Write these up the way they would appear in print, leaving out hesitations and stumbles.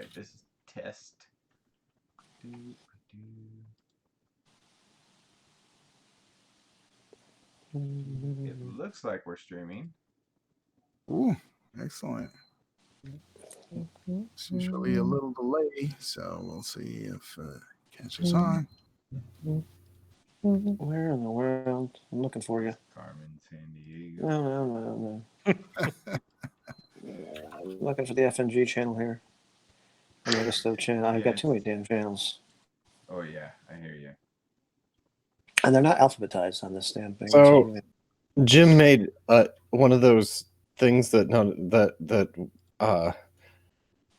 right, this is test. It looks like we're streaming. Ooh, excellent. It's usually a little delay, so we'll see if it catches on. Where in the world? I'm looking for you. Carmen, San Diego. No. I'm looking for the FNG channel here. And the rest of the channel. I've got too many damn channels. Oh yeah, I hear you. And they're not alphabetized on this damn thing. So Jim made one of those things that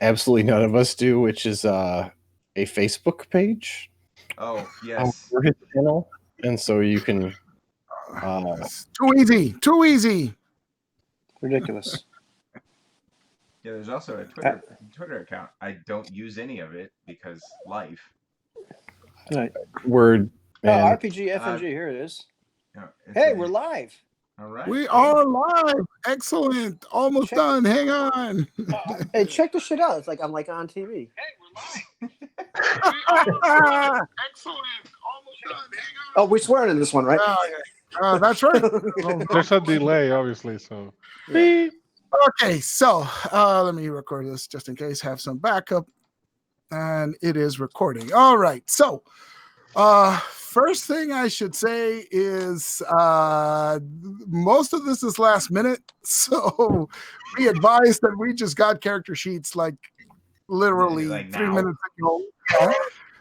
absolutely none of us do, which is a Facebook page. Oh yes, for his channel, and so you can. Too easy. Ridiculous. Yeah, there's also a Twitter account. I don't use any of it because life. Right. Word. Man. RPG FNG. Here it is. Yeah, hey, we're live. All right. We are live. Excellent. Almost done. Hang on. Hey, check this shit out. It's like I'm like on TV. Hey, we're live. Excellent. Almost done. Hang on. Oh, we're swearing in this one, right? That's right. There's a delay, obviously. So. Yeah. Okay, so let me record this just in case. Have some backup, and it is recording. All right. So, first thing I should say is most of this is last minute, so be advised that we just got character sheets like literally like 3 minutes ago. Yeah.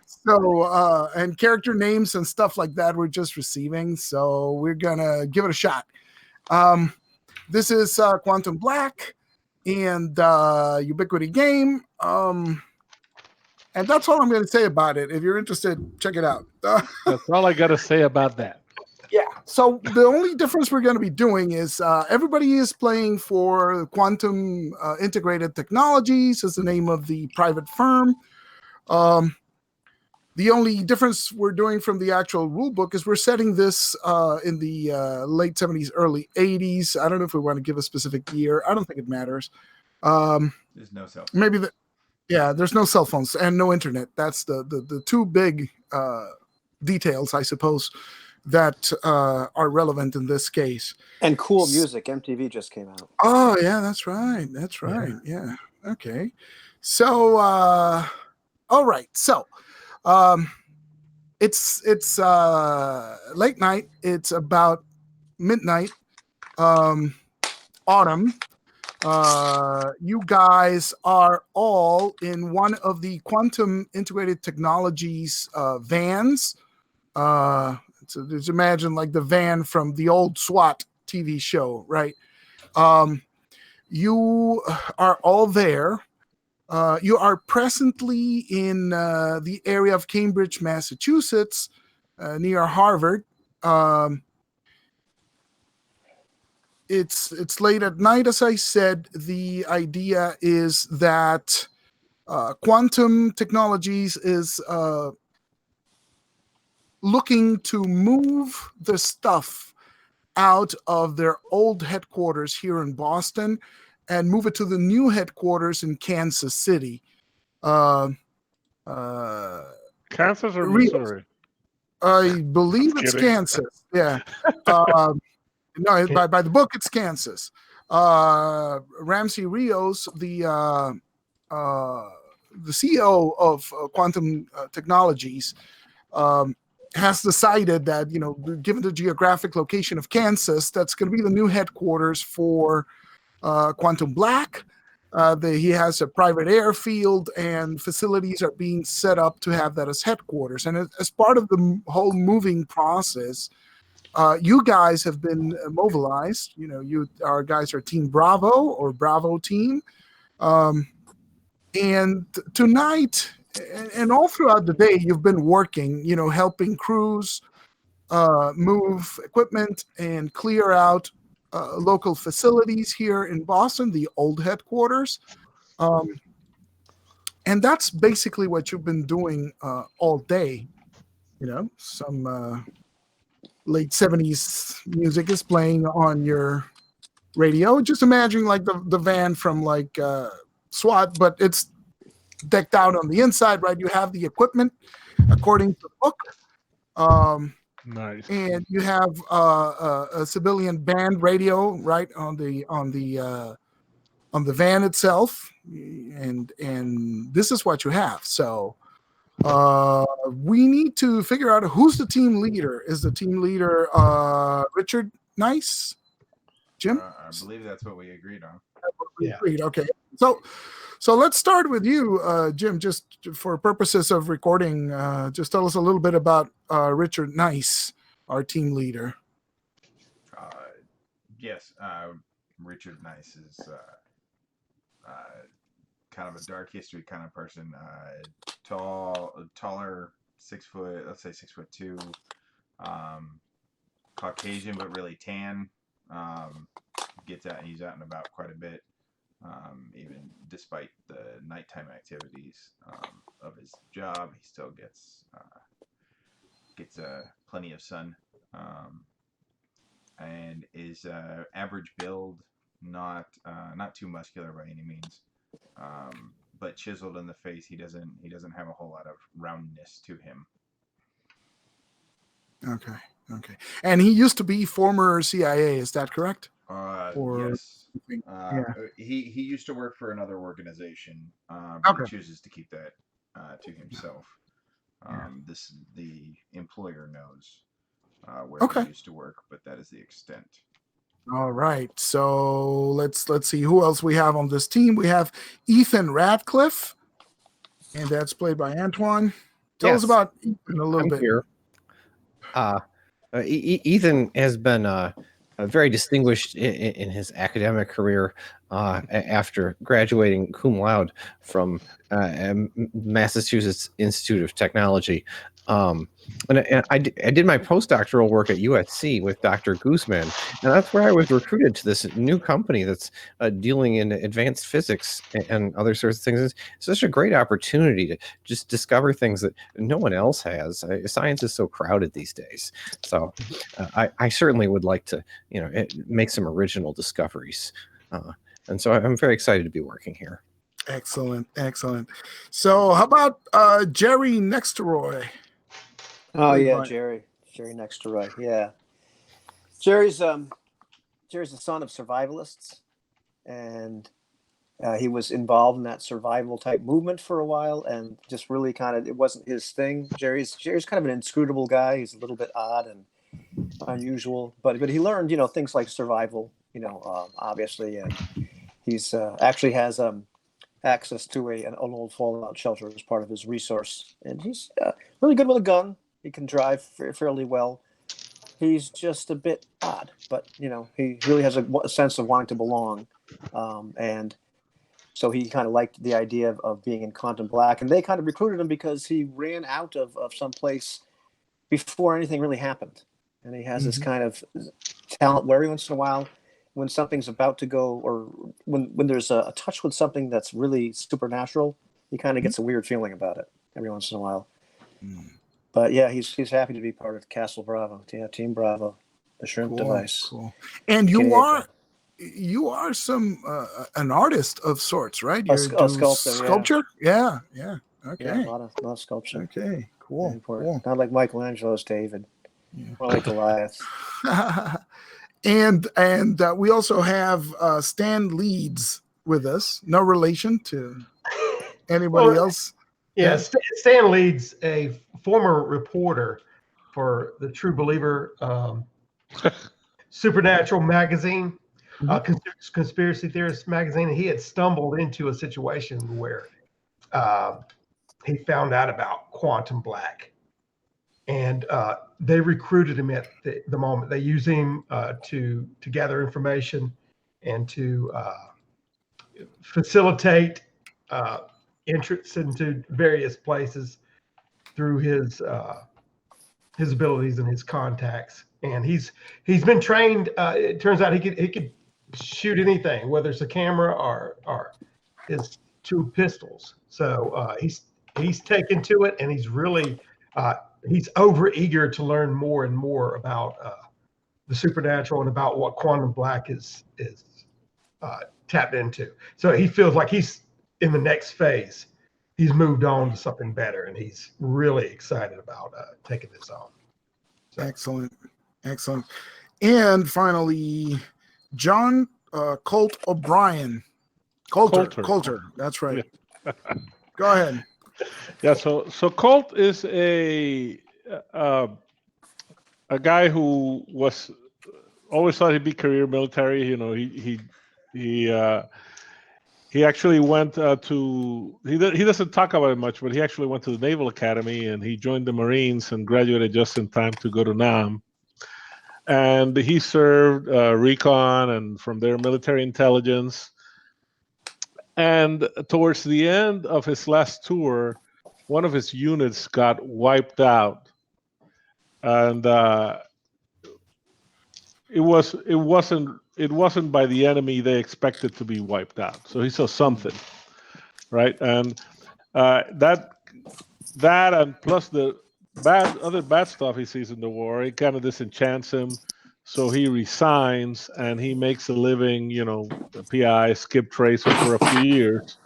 So and character names and stuff like that we're just receiving, so we're gonna give it a shot. This is Quantum Black and Ubiquity Game. And that's all I'm going to say about it. If you're interested, check it out. That's all I got to say about that. Yeah. So the only difference we're going to be doing is everybody is playing for Quantum Integrated Technologies is the name of the private firm. The only difference we're doing from the actual rule book is we're setting this in the late 70s, early 80s. I don't know if we want to give a specific year. I don't think it matters. There's no cell phone. Maybe there's no cell phones and no internet. That's the two big details, I suppose, that are relevant in this case. And cool music. MTV just came out. Oh, yeah, that's right. That's right. Yeah. Okay. So, all right. So, it's late night. It's about midnight. Autumn. You guys are all in one of the Quantum Integrated Technologies vans. So just imagine like the van from the old SWAT TV show, right? You are all there. You are presently in the area of Cambridge, Massachusetts, near Harvard. It's late at night, as I said. The idea is that Quantum Technologies is looking to move the stuff out of their old headquarters here in Boston and move it to the new headquarters in Kansas City. Kansas or Missouri? I believe it's Kansas. Yeah. No, by the book, it's Kansas. Ramsey Rios, the CEO of Quantum Technologies, has decided that, given the geographic location of Kansas, that's going to be the new headquarters for Quantum Black. He has a private airfield, and facilities are being set up to have that as headquarters. And as part of the whole moving process, you guys have been mobilized. Our guys are Team Bravo or Bravo Team. And tonight and all throughout the day, you've been working, helping crews move equipment and clear out local facilities here in Boston, the old headquarters. And that's basically what you've been doing all day. Some late 70s music is playing on your radio. Just imagine like the van from like SWAT, but it's decked out on the inside, right? You have the equipment according to the book. Nice. And you have a civilian band radio, right, on the van itself, and this is what you have. So we need to figure out who's the team leader. Is the team leader Richard Nice? Jim? I believe that's what we agreed on. Yeah. Agreed. Okay. So let's start with you, Jim, just for purposes of recording. Just tell us a little bit about Richard Nice, our team leader. Yes, Richard Nice is kind of a dark history kind of person. Taller, 6 foot, let's say 6'2", Caucasian but really tan. He's out and about quite a bit. Even despite the nighttime activities of his job, he still gets plenty of sun, and is average build, not too muscular by any means, but chiseled in the face. He doesn't have a whole lot of roundness to him. Okay. And he used to be former CIA. Is that correct? Yes. He used to work for another organization, but he chooses to keep that to himself. The employer knows where he used to work, but that is the extent. All right. So let's see who else we have on this team. We have Ethan Radcliffe, and that's played by Antoine. Tell us about Ethan a little bit. Here. Ethan has been very distinguished in his academic career after graduating cum laude from Massachusetts Institute of Technology. And I did my postdoctoral work at USC with Dr. Guzman, and that's where I was recruited to this new company that's dealing in advanced physics and other sorts of things. It's such a great opportunity to just discover things that no one else has. Science is so crowded these days, so I certainly would like to, make some original discoveries, and so I'm very excited to be working here. Excellent. So how about Jerry Nexteroy? Oh yeah, Jerry next to Roy. Yeah, Jerry's the son of survivalists, and he was involved in that survival type movement for a while, and just really it wasn't his thing. Jerry's kind of an inscrutable guy. He's a little bit odd and unusual, but he learned things like survival, obviously, and he's actually has access to an old fallout shelter as part of his resource, and he's really good with a gun. He can drive fairly well. He's just a bit odd, but he really has a sense of wanting to belong, and so he kind of liked the idea of being in Quantum Black, and they kind of recruited him because he ran out of some place before anything really happened, and he has this kind of talent where every once in a while, when something's about to go, or when there's a touch with something that's really supernatural, he kind of gets a weird feeling about it every once in a while. But yeah, he's happy to be part of Castle Bravo. Yeah, Team Bravo, the shrimp device. Cool. And you are an artist of sorts, right? You're a sculptor. Sculpture? Yeah. Okay. Yeah, a lot of sculpture. Okay, cool. Not like Michelangelo's David. Or like Goliath. And we also have Stan Leeds with us. No relation to anybody else. Yeah, Stan Leeds, a former reporter for the True Believer Supernatural magazine, conspiracy theorist magazine. He had stumbled into a situation where he found out about Quantum Black, and they recruited him at the moment. They used him to gather information and to facilitate entrance into various places through his abilities and his contacts. And he's been trained. It turns out he could shoot anything, whether it's a camera or his 2 pistols. So he's taken to it, and he's really he's over eager to learn more and more about the supernatural and about what Quantum Black is tapped into. So he feels like he's in the next phase, he's moved on to something better, and he's really excited about taking this on. So. Excellent. And finally, John Colt O'Brien. Coulter. That's right. Yeah. Go ahead. Yeah. So Colt is a guy who was always thought he'd be career military. You know, he actually went he doesn't talk about it much, but he actually went to the Naval Academy and he joined the Marines and graduated just in time to go to Nam. And he served recon and from there military intelligence. And towards the end of his last tour, one of his units got wiped out, and it wasn't by the enemy they expected to be wiped out. So he saw something, right? And that and plus the other bad stuff he sees in the war, it kind of disenchants him. So he resigns and he makes a living, a PI, skip tracer for a few years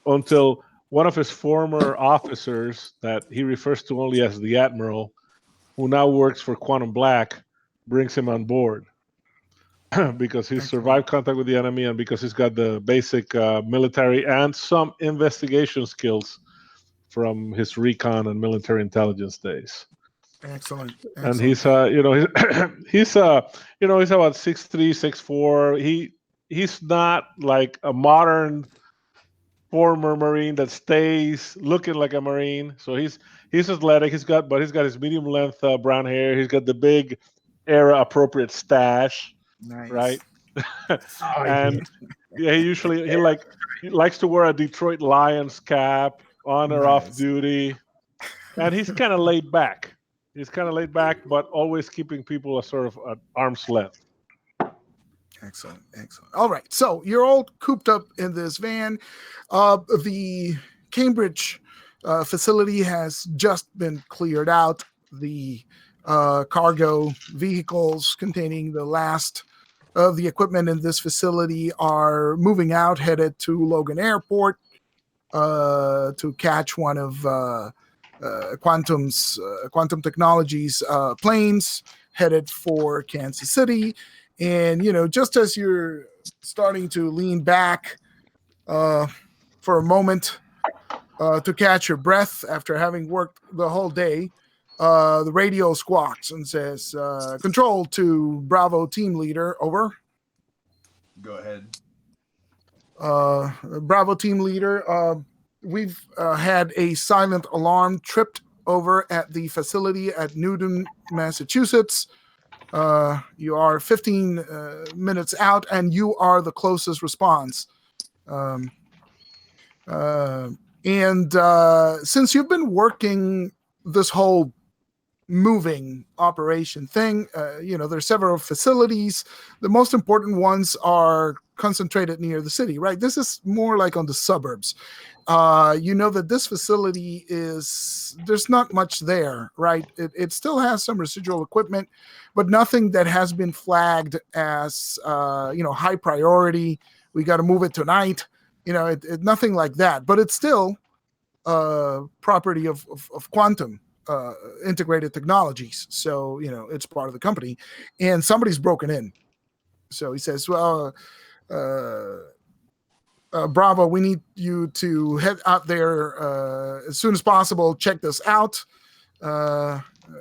until one of his former officers that he refers to only as the Admiral, who now works for Quantum Black, brings him on board because he's survived contact with the enemy and because he's got the basic military and some investigation skills from his recon and military intelligence days. Excellent. And he's he's he's about 6'3", 6'4". He's not like a modern former Marine that stays looking like a Marine. So he's athletic. He's got his medium length brown hair. He's got the big era appropriate stash. Nice. Right? And he likes to wear a Detroit Lions cap on or off duty. And he's kind of laid back. But always keeping people a sort of at arm's length. Excellent. All right. So you're all cooped up in this van. The Cambridge facility has just been cleared out. The cargo vehicles containing the last of the equipment in this facility are moving out, headed to Logan Airport to catch one of Quantum Technologies planes headed for Kansas City. And, just as you're starting to lean back for a moment to catch your breath after having worked the whole day, the radio squawks and says, control to Bravo team leader, over. Go ahead. Bravo team leader, we've had a silent alarm tripped over at the facility at Newton, Massachusetts. You are 15 minutes out, and you are the closest response. And since you've been working this whole moving operation thing, there's several facilities. The most important ones are concentrated near the city, right? This is more like on the suburbs. That this facility there's not much there, right? It still has some residual equipment, but nothing that has been flagged as, high priority. We got to move it tonight. Nothing like that, but it's still property of Quantum Integrated Technologies. So, it's part of the company, and somebody's broken in. So he says, well, Bravo, we need you to head out there as soon as possible. Check this out.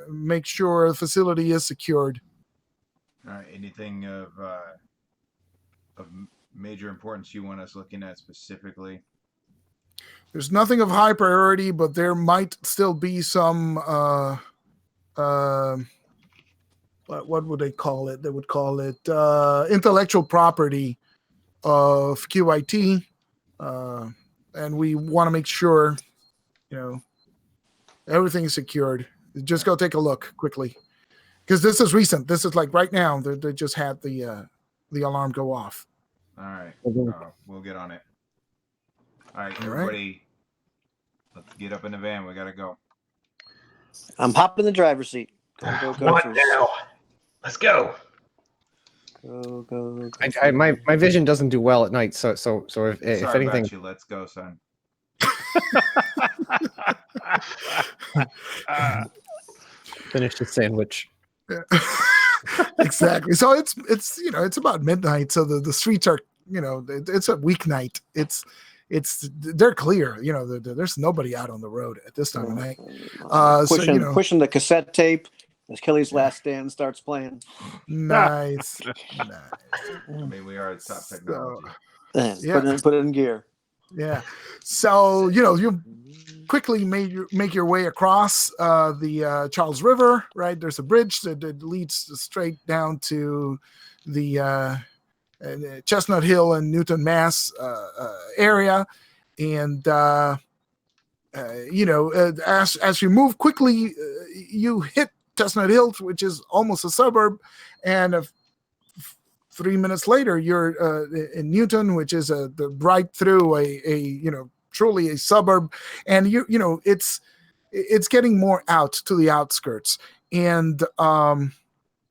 Make sure the facility is secured. All right. Anything of major importance you want us looking at specifically? There's nothing of high priority, but there might still be some. What would they call it? They would call it intellectual property of QIT, and we want to make sure, everything is secured. Just go take a look quickly, because this is recent. This is like right now. They just had the alarm go off. All right, we'll get on it. All right, everybody, let's get up in the van. We gotta go. I'm hopping in the driver's seat. Go. What now? Let's go. Go. My vision doesn't do well at night, so if Sorry anything, about you. Let's go, son. Finish the sandwich. Exactly. So it's about midnight. So the streets are, it's a weeknight. They're clear. There's nobody out on the road at this time of night. Pushing the cassette tape as Kelly's Last Stand starts playing. Nice. I mean, we are at top technology. Put it in gear. Yeah. So you quickly make your way across the Charles River. Right. There's a bridge that leads straight down to the Chestnut Hill and Newton, Mass area, and as you move quickly, you hit Chestnut Hill, which is almost a suburb, and 3 minutes later, you're in Newton, which is right through a truly a suburb, and it's getting more out to the outskirts, and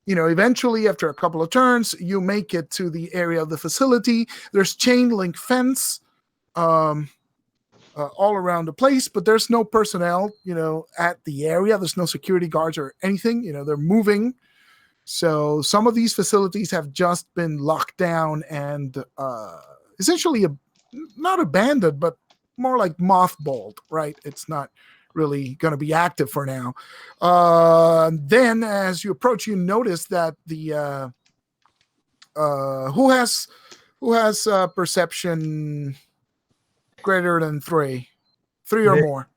eventually after a couple of turns, you make it to the area of the facility. There's chain link fence all around the place, but there's no personnel, at the area. There's no security guards or anything. They're moving. So some of these facilities have just been locked down and essentially not abandoned, but more like mothballed, right? It's not really going to be active for now. Then as you approach, you notice that the who has perception greater than 3 or more.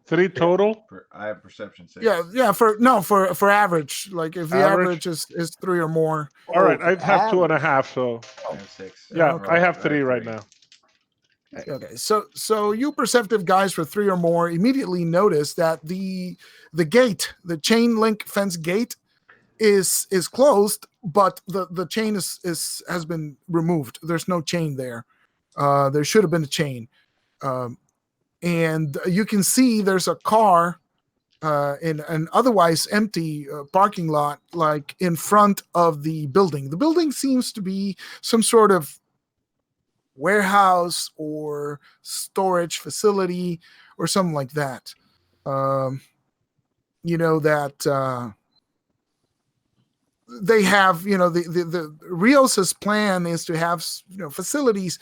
3 total? I have perception 6. Yeah. For average, like if the average is 3 or more. All right, I'd have 2.5. So I have 6. yeah, Okay. I have 3 right now. Okay, so you perceptive guys for 3 or more immediately notice that the gate, the chain link fence gate, is closed, but the chain has been removed. There's no chain there. There should have been a chain. And you can see there's a car in an otherwise empty parking lot, like in front of the building. The building seems to be some sort of warehouse or storage facility or something like that. They have, the Rios's plan is to have, facilities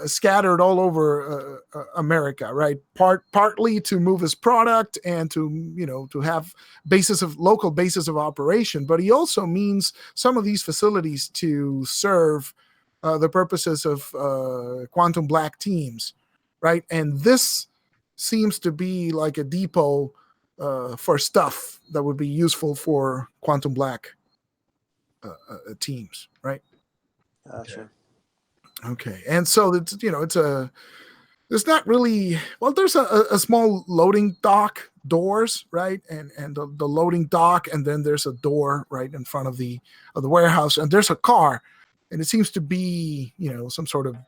scattered all over America, right? Partly to move his product and to have local bases of operation, but he also means some of these facilities to serve the purposes of Quantum Black teams, right? And this seems to be like a depot for stuff that would be useful for Quantum Black teams, right? Gotcha. Okay, and so there's not really, well, there's a small loading dock doors, right, and the loading dock, and then there's a door right in front of the warehouse, and there's a car, and it seems to be some sort of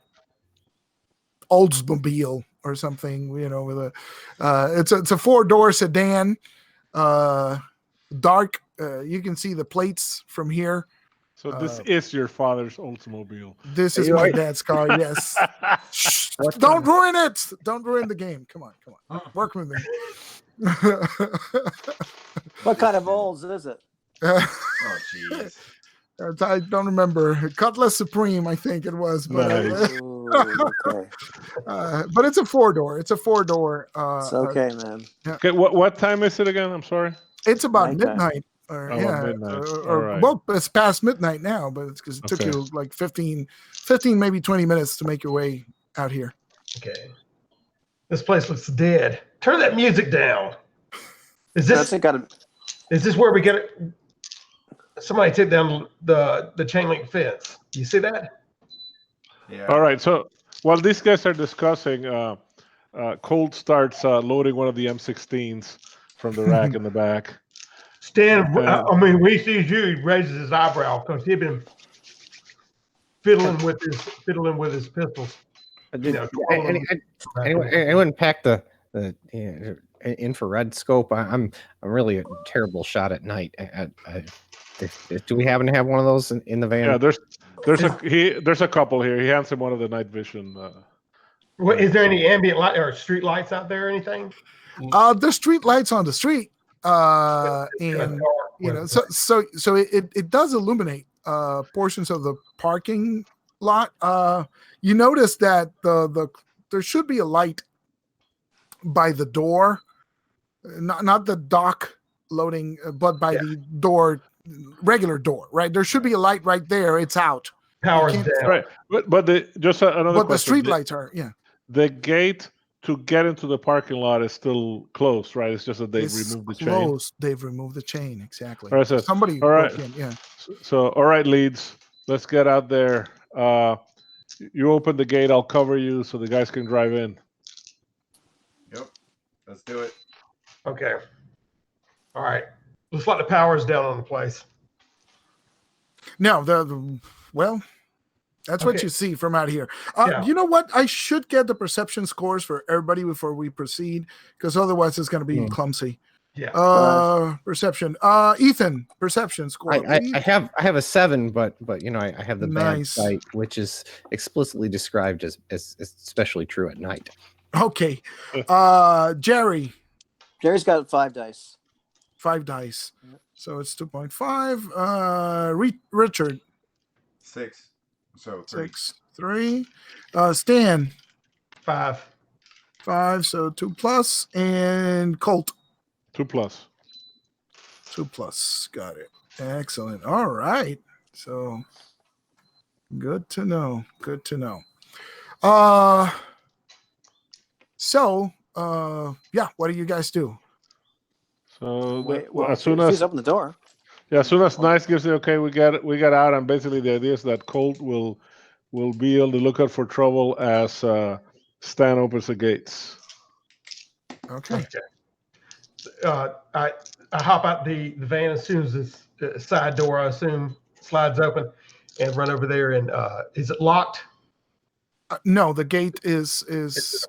Oldsmobile or something, with a it's a 4-door sedan, dark. You can see the plates from here. So this is your father's Oldsmobile. This is my dad's car. Yes. Shh, don't ruin it. Don't ruin the game. Come on. Work with me. What kind of Olds is it? Oh, jeez. I don't remember. Cutlass Supreme, I think it was. But, Nice. Okay. But it's a 4-door. It's a 4-door. It's okay, man. Okay, what time is it again? I'm sorry. It's about Nighttime. midnight. Or, midnight. All right. Well, it's past midnight now, but it's because it took you like 15, maybe 20 minutes to make your way out here. Okay. This place looks dead. Turn that music down. Is this where we get it? Somebody took down the chain link fence. You see that? Yeah. All right. So while these guys are discussing, Colt starts loading one of the M16s from the rack in the back. Stan, when he sees you, he raises his eyebrow because he'd been fiddling with his pistols. Anyone pack the infrared scope? I'm really a terrible shot at night. Do we happen to have one of those in the van? Yeah, there's a couple here. He hands him one of the night vision. What, is there any ambient light or street lights out there or anything? There's street lights on the street, and so it does illuminate portions of the parking lot. You notice that there should be a light by the door, not the dock loading, but by the door, regular door, right? There should be a light right there. It's out. Power's down. Right, but just another But question. the street lights are, The gate to get into the parking lot is still closed, right? It's just that they've removed the chain. Closed. They've removed the chain, exactly. All right, so, somebody all right. broke in, yeah. So, all right, leads, let's get out there. You open the gate, I'll cover you so the guys can drive in. Yep. Let's do it. Okay. All right. Looks like the power's down on the place. No, well, that's what you see from out here. You know what? I should get the perception scores for everybody before we proceed, because otherwise it's going to be clumsy. Yeah. Perception. Ethan, perception score. I have a 7, but I have the bad Nice. sight, which is explicitly described as especially true at night. Okay. Jerry. Jerry's got 5 dice. 5 dice. So it's 2.5. Richard. 6. So 3. 6. 3. Stan. 5. 5. So 2+. And Colt. 2+. 2+. Got it. Excellent. All right. So good to know. Good to know. Yeah, what do you guys do? So as soon as he's open the door. Yeah, as soon as Nice gives the okay, we get out, and basically the idea is that Colt will be on the lookout for trouble as Stan opens the gates. Okay. I hop out the van as soon as this side door, I assume, slides open, and run over there. And is it locked? No, the gate is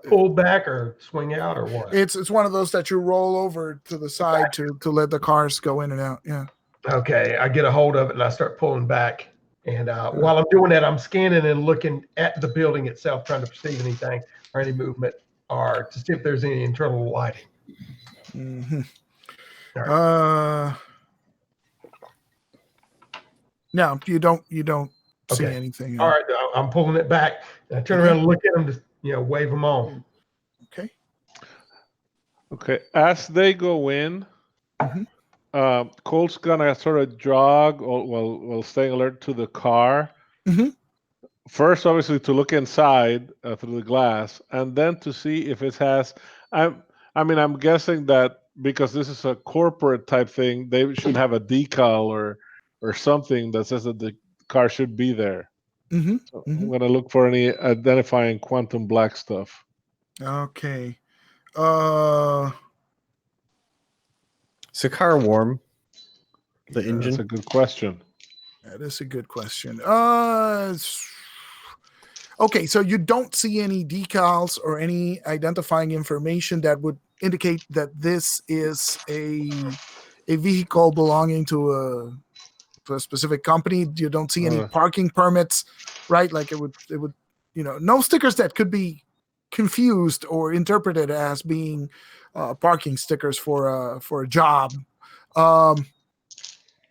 pulled back or swing out or what? It's one of those that you roll over to the side to let the cars go in and out. Yeah. Okay, I get a hold of it and I start pulling back. And while I'm doing that, I'm scanning and looking at the building itself, trying to perceive anything or any movement, or to see if there's any internal lighting. Mm-hmm. Right. No, you don't see Okay. anything. All right, I'm pulling it back. I turn around and look at them, to wave them on. Okay. Okay, as they go in, Colt's gonna sort of jog while staying alert to the car. Mm-hmm. First, obviously, to look inside through the glass, and then to see if it has. I'm guessing that because this is a corporate type thing, they should have a decal or something that says that the car should be there. Mm-hmm. So I'm gonna look for any identifying quantum black stuff. Okay. Is the car warm? The engine? That's a good question. That is a good question. Okay, so you don't see any decals or any identifying information that would indicate that this is a vehicle belonging to a specific company. You don't see any parking permits, right? Like it would, no stickers that could be confused or interpreted as being parking stickers for a job.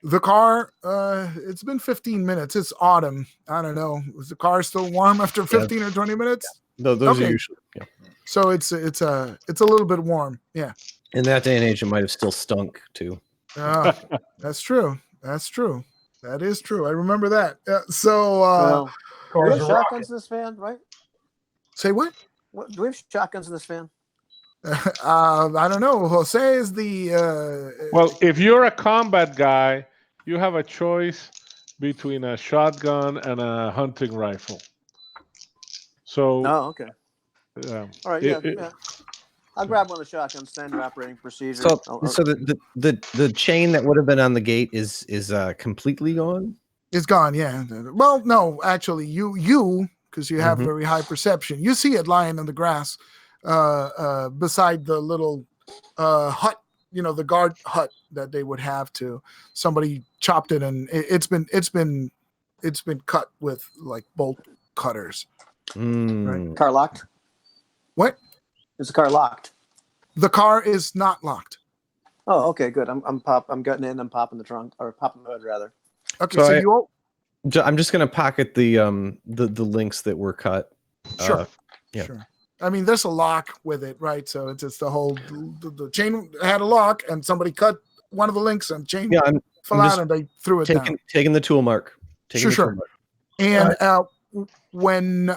The car, it's been 15 minutes. It's autumn. I don't know. Is the car still warm after 15 or 20 minutes? No, those are usually. Yeah. So it's a little bit warm. Yeah. In that day and age, it might have still stunk too. That's true. That's true. That is true. I remember that. So do we have shotguns in this van, right? Say what? Do we have shotguns in this van? I don't know. Jose is the. Well, if you're a combat guy, you have a choice between a shotgun and a hunting rifle. So. Oh, okay. All right. Yeah. I'll grab one of the shotguns. Standard operating procedure. So the chain that would have been on the gate is completely gone. It's gone. Yeah. Well, no, actually, you because you have very high perception. You see it lying in the grass. Beside the little hut, the guard hut that they would have to somebody chopped it and it's been cut with like bolt cutters. Car locked? What? Is the car locked? The car is not locked. Oh, okay, good. I'm getting in. I'm popping the trunk or popping the hood rather. Okay, so you. I'm just gonna pocket the links that were cut. Sure. Yeah. Sure. I mean, there's a lock with it, right? So it's just the whole the chain had a lock, and somebody cut one of the links, and chain fell out, and they threw it down. Taking the tool mark. Sure. And when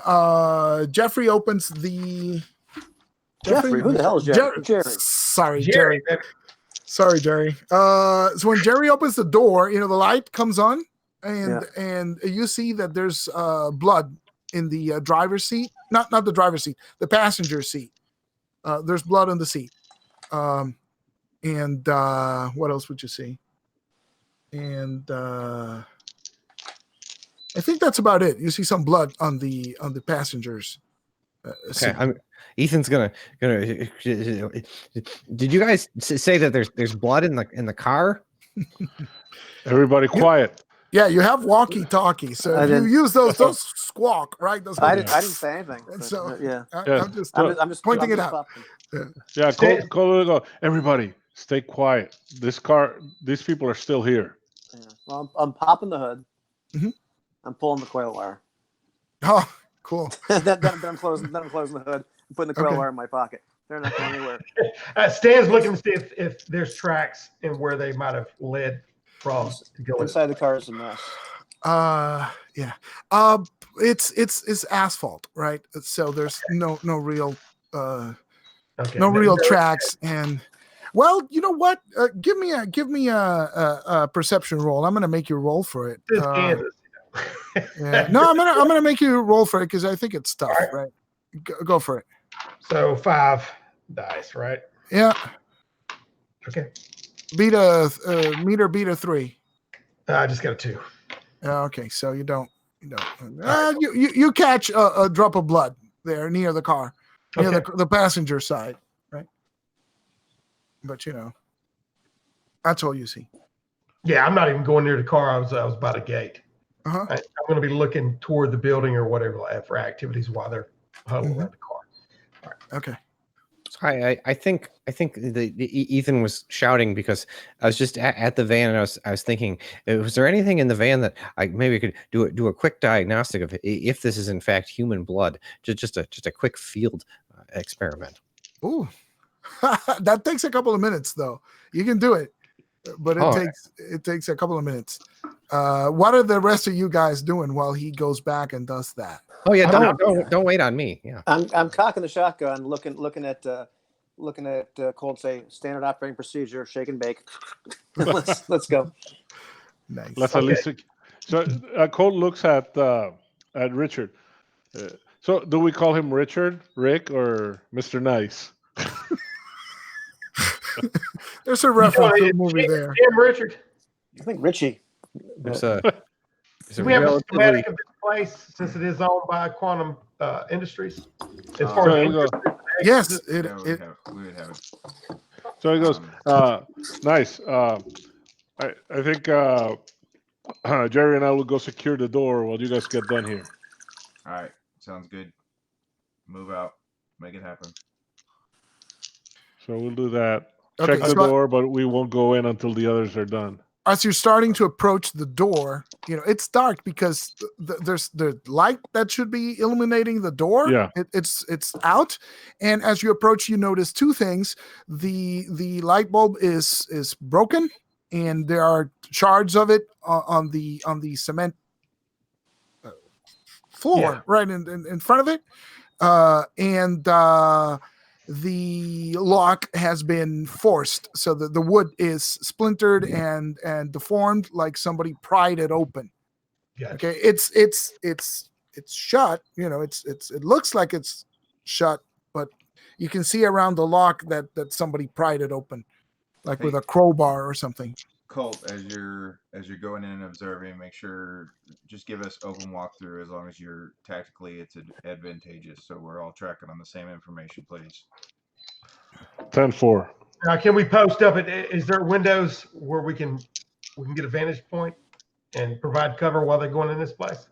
Jeffrey opens the Jeffrey, who the hell is Jerry? Sorry, Jerry. Sorry, Jerry. So when Jerry opens the door, the light comes on, and you see that there's blood in the driver's seat. Not the driver's seat, the passenger seat. There's blood on the seat. And what else would you see? And I think that's about it. You see some blood on the passenger's seat. Ethan's gonna. Did you guys say that there's blood in the car? Everybody quiet. Yeah, you have walkie-talkie, so you use those squawk, right? I didn't say anything. So I'm just pointing it out. Yeah, Cole, everybody, stay quiet. These people are still here. Yeah. Well, I'm popping the hood. Mm-hmm. I'm pulling the coil wire. Oh, cool. then I'm closing the hood and putting the coil wire in my pocket. They're not going anywhere. Stan's looking to see if there's tracks and where they might have led from to go inside the car is a mess. Yeah. It's asphalt, right? So there's no real real tracks. And well, you know what? Give me a perception roll. I'm gonna make you roll for it. Yeah. No, I'm gonna make you roll for it because I think it's tough, right? Go for it. So 5 dice, right? Yeah. Okay. Beat a 3. I just got a 2. Okay, so you don't. You catch a drop of blood there near the car, near the passenger side, right? But that's all you see. Yeah, I'm not even going near the car. I was by the gate. Uh-huh. I'm going to be looking toward the building or whatever for activities while they're huddled around the car. All right. Okay. Sorry, I think the Ethan was shouting because I was just at the van and I was thinking, was there anything in the van that I maybe could do a quick diagnostic of if this is in fact human blood, just a quick field experiment. Ooh, that takes a couple of minutes though. You can do it, but it takes a couple of minutes. What are the rest of you guys doing while he goes back and does that? Oh yeah, don't wait on me. Yeah, I'm cocking the shotgun, looking at Colt, say standard operating procedure, shake and bake. let's go. Nice. Let's at least. So Colt looks at Richard. So do we call him Richard, Rick, or Mr. Nice? There's a reference to the movie there. Richard. I think Richie. We have a schematic of this place since it is owned by Quantum Industries. As far as yes, we would have it. So he goes, nice. I think Jerry and I will go secure the door while you guys get done here. All right, sounds good. Move out, make it happen. So we'll do that. Okay, Check the door, but we won't go in until the others are done. As you're starting to approach the door, it's dark because there's the light that should be illuminating the door. Yeah, it's out, and as you approach, you notice two things: the light bulb is broken, and there are shards of it on the cement floor right in front of it, and the lock has been forced, so that the wood is splintered and deformed, like somebody pried it open. Gotcha. Okay, it's shut. It looks like it's shut, but you can see around the lock that somebody pried it open, like with a crowbar or something. Colt, as you're going in and observing, make sure just give us open walkthrough as long as you're tactically it's advantageous, so we're all tracking on the same information, please. 10-4. Now, can we post up? Is there windows where we can get a vantage point and provide cover while they're going in this place?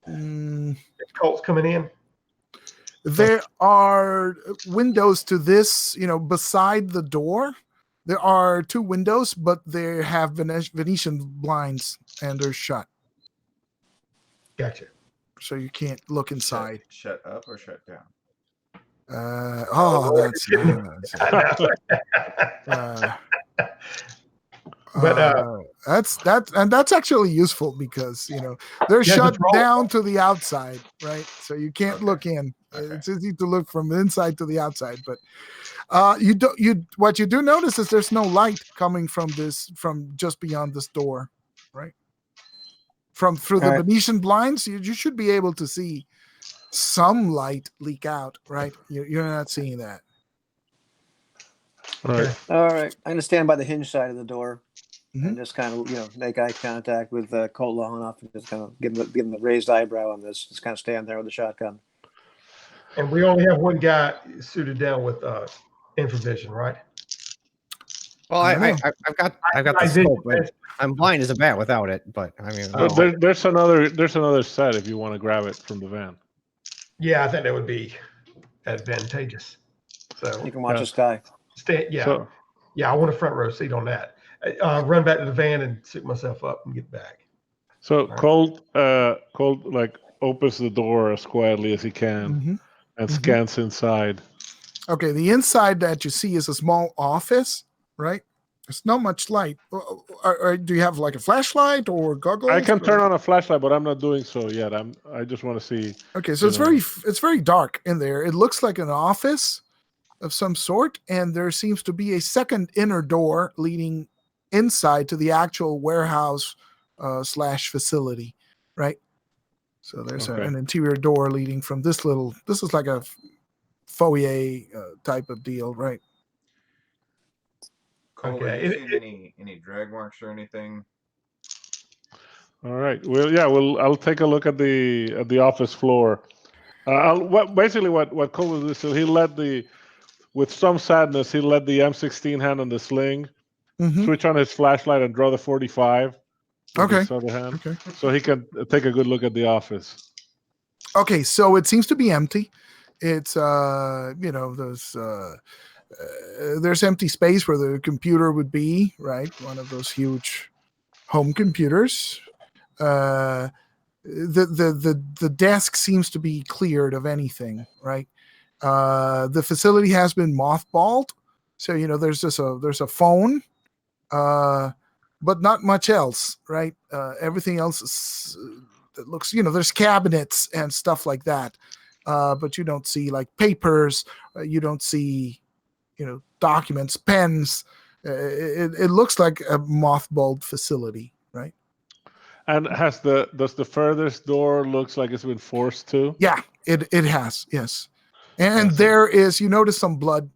If Colt's coming in. There are windows to this, beside the door. There are 2 windows, but they have Venetian blinds and they're shut. Gotcha. So you can't look inside. Shut up or shut down? That's But that's actually useful because they're Yeah, shut just roll. down to the outside, right? So you can't Okay. look in. Okay. It's easy to look from the inside to the outside, but what you do notice is there's no light coming from just beyond this door, right? Through the All right. Venetian blinds, you should be able to see some light leak out, right? You're not seeing that. All right. All right. I'm gonna stand by the hinge side of the door Mhm. and just kind of, make eye contact with Colt long enough and just kind of give him the raised eyebrow on this. Just kind of stand there with the shotgun. And we only have one guy suited down with infravision, right? Well, I don't I've got the I think scope. But I'm blind as a bat without it, but I mean, Oh. But there's another set if you want to grab it from the van. Yeah, I think that would be advantageous. So You can watch Yeah. the sky. yeah, So yeah, I want a front row seat on that. Run back to the van and suit myself up and get back. so Colt like opens the door as quietly as he can Mhm. and Mhm. scans inside. Okay, the inside that you see is a small office, right? There's not much light. Or do you have like a flashlight or goggles? I can turn on a flashlight, but I'm not doing so yet. I just want to see. Okay, so it's very dark in there. It looks like an office of some sort, and there seems to be a second inner door leading inside to the actual warehouse / facility, right? So there's Okay. an interior door leading from this is like a foyer type of deal, right? Cole, Okay. have you seen any drag marks or anything? All right. Well, I'll take a look at the office floor. What Cole was so he let with some sadness he let the M16 hand on the sling, Mhm. switch on his flashlight and draw the 45. with Okay. his other hand, Okay. so he can take a good look at the office. Okay, so it seems to be empty. It's there's empty space where the computer would be, right? One of those huge home computers. The desk seems to be cleared of anything, right? The facility has been mothballed, so there's a phone, but not much else, right? Everything else is, it looks, there's cabinets and stuff like that, but you don't see like papers, you don't see, documents, pens. It looks like a mothballed facility, right? And does the furthest door looks like it's been forced to? Yeah, it has, yes. And Awesome. there is, you notice some blood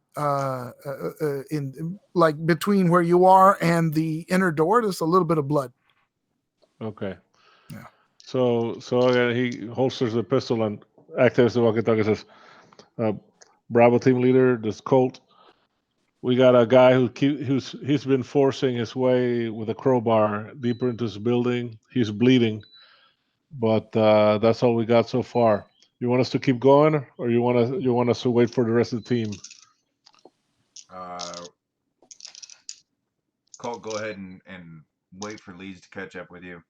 in like between where you are and the inner door. There's a little bit of blood. Okay. Yeah. So he holsters the pistol and activates the walkie-talkie and says, "Bravo team leader, this Colt. We got a guy he's been forcing his way with a crowbar deeper into his building. He's bleeding, but that's all we got so far. You want us to keep going, or you want us to wait for the rest of the team?" Colt, go ahead and wait for Leeds to catch up with you.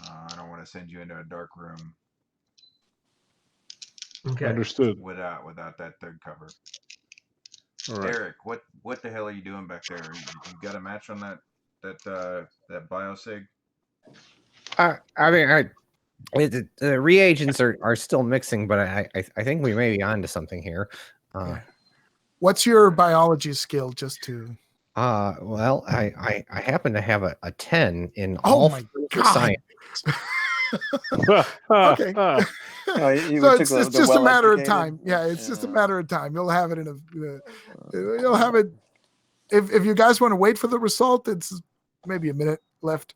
I don't want to send you into a dark room. Okay. Understood. Without that third cover. All right. Eric, what the hell are you doing back there? You got a match on that biosig? I mean, the reagents are still mixing, but I think we may be onto something here. Yeah. What's your biology skill? Just to. Well, I happen to have a 10 in Oh all my fields of God. science. Okay. Oh, you So took it's the just a matter of well-educated. time. Yeah, it's just a matter of time. You'll have it you'll have it. If you guys want to wait for the result, it's maybe a minute left.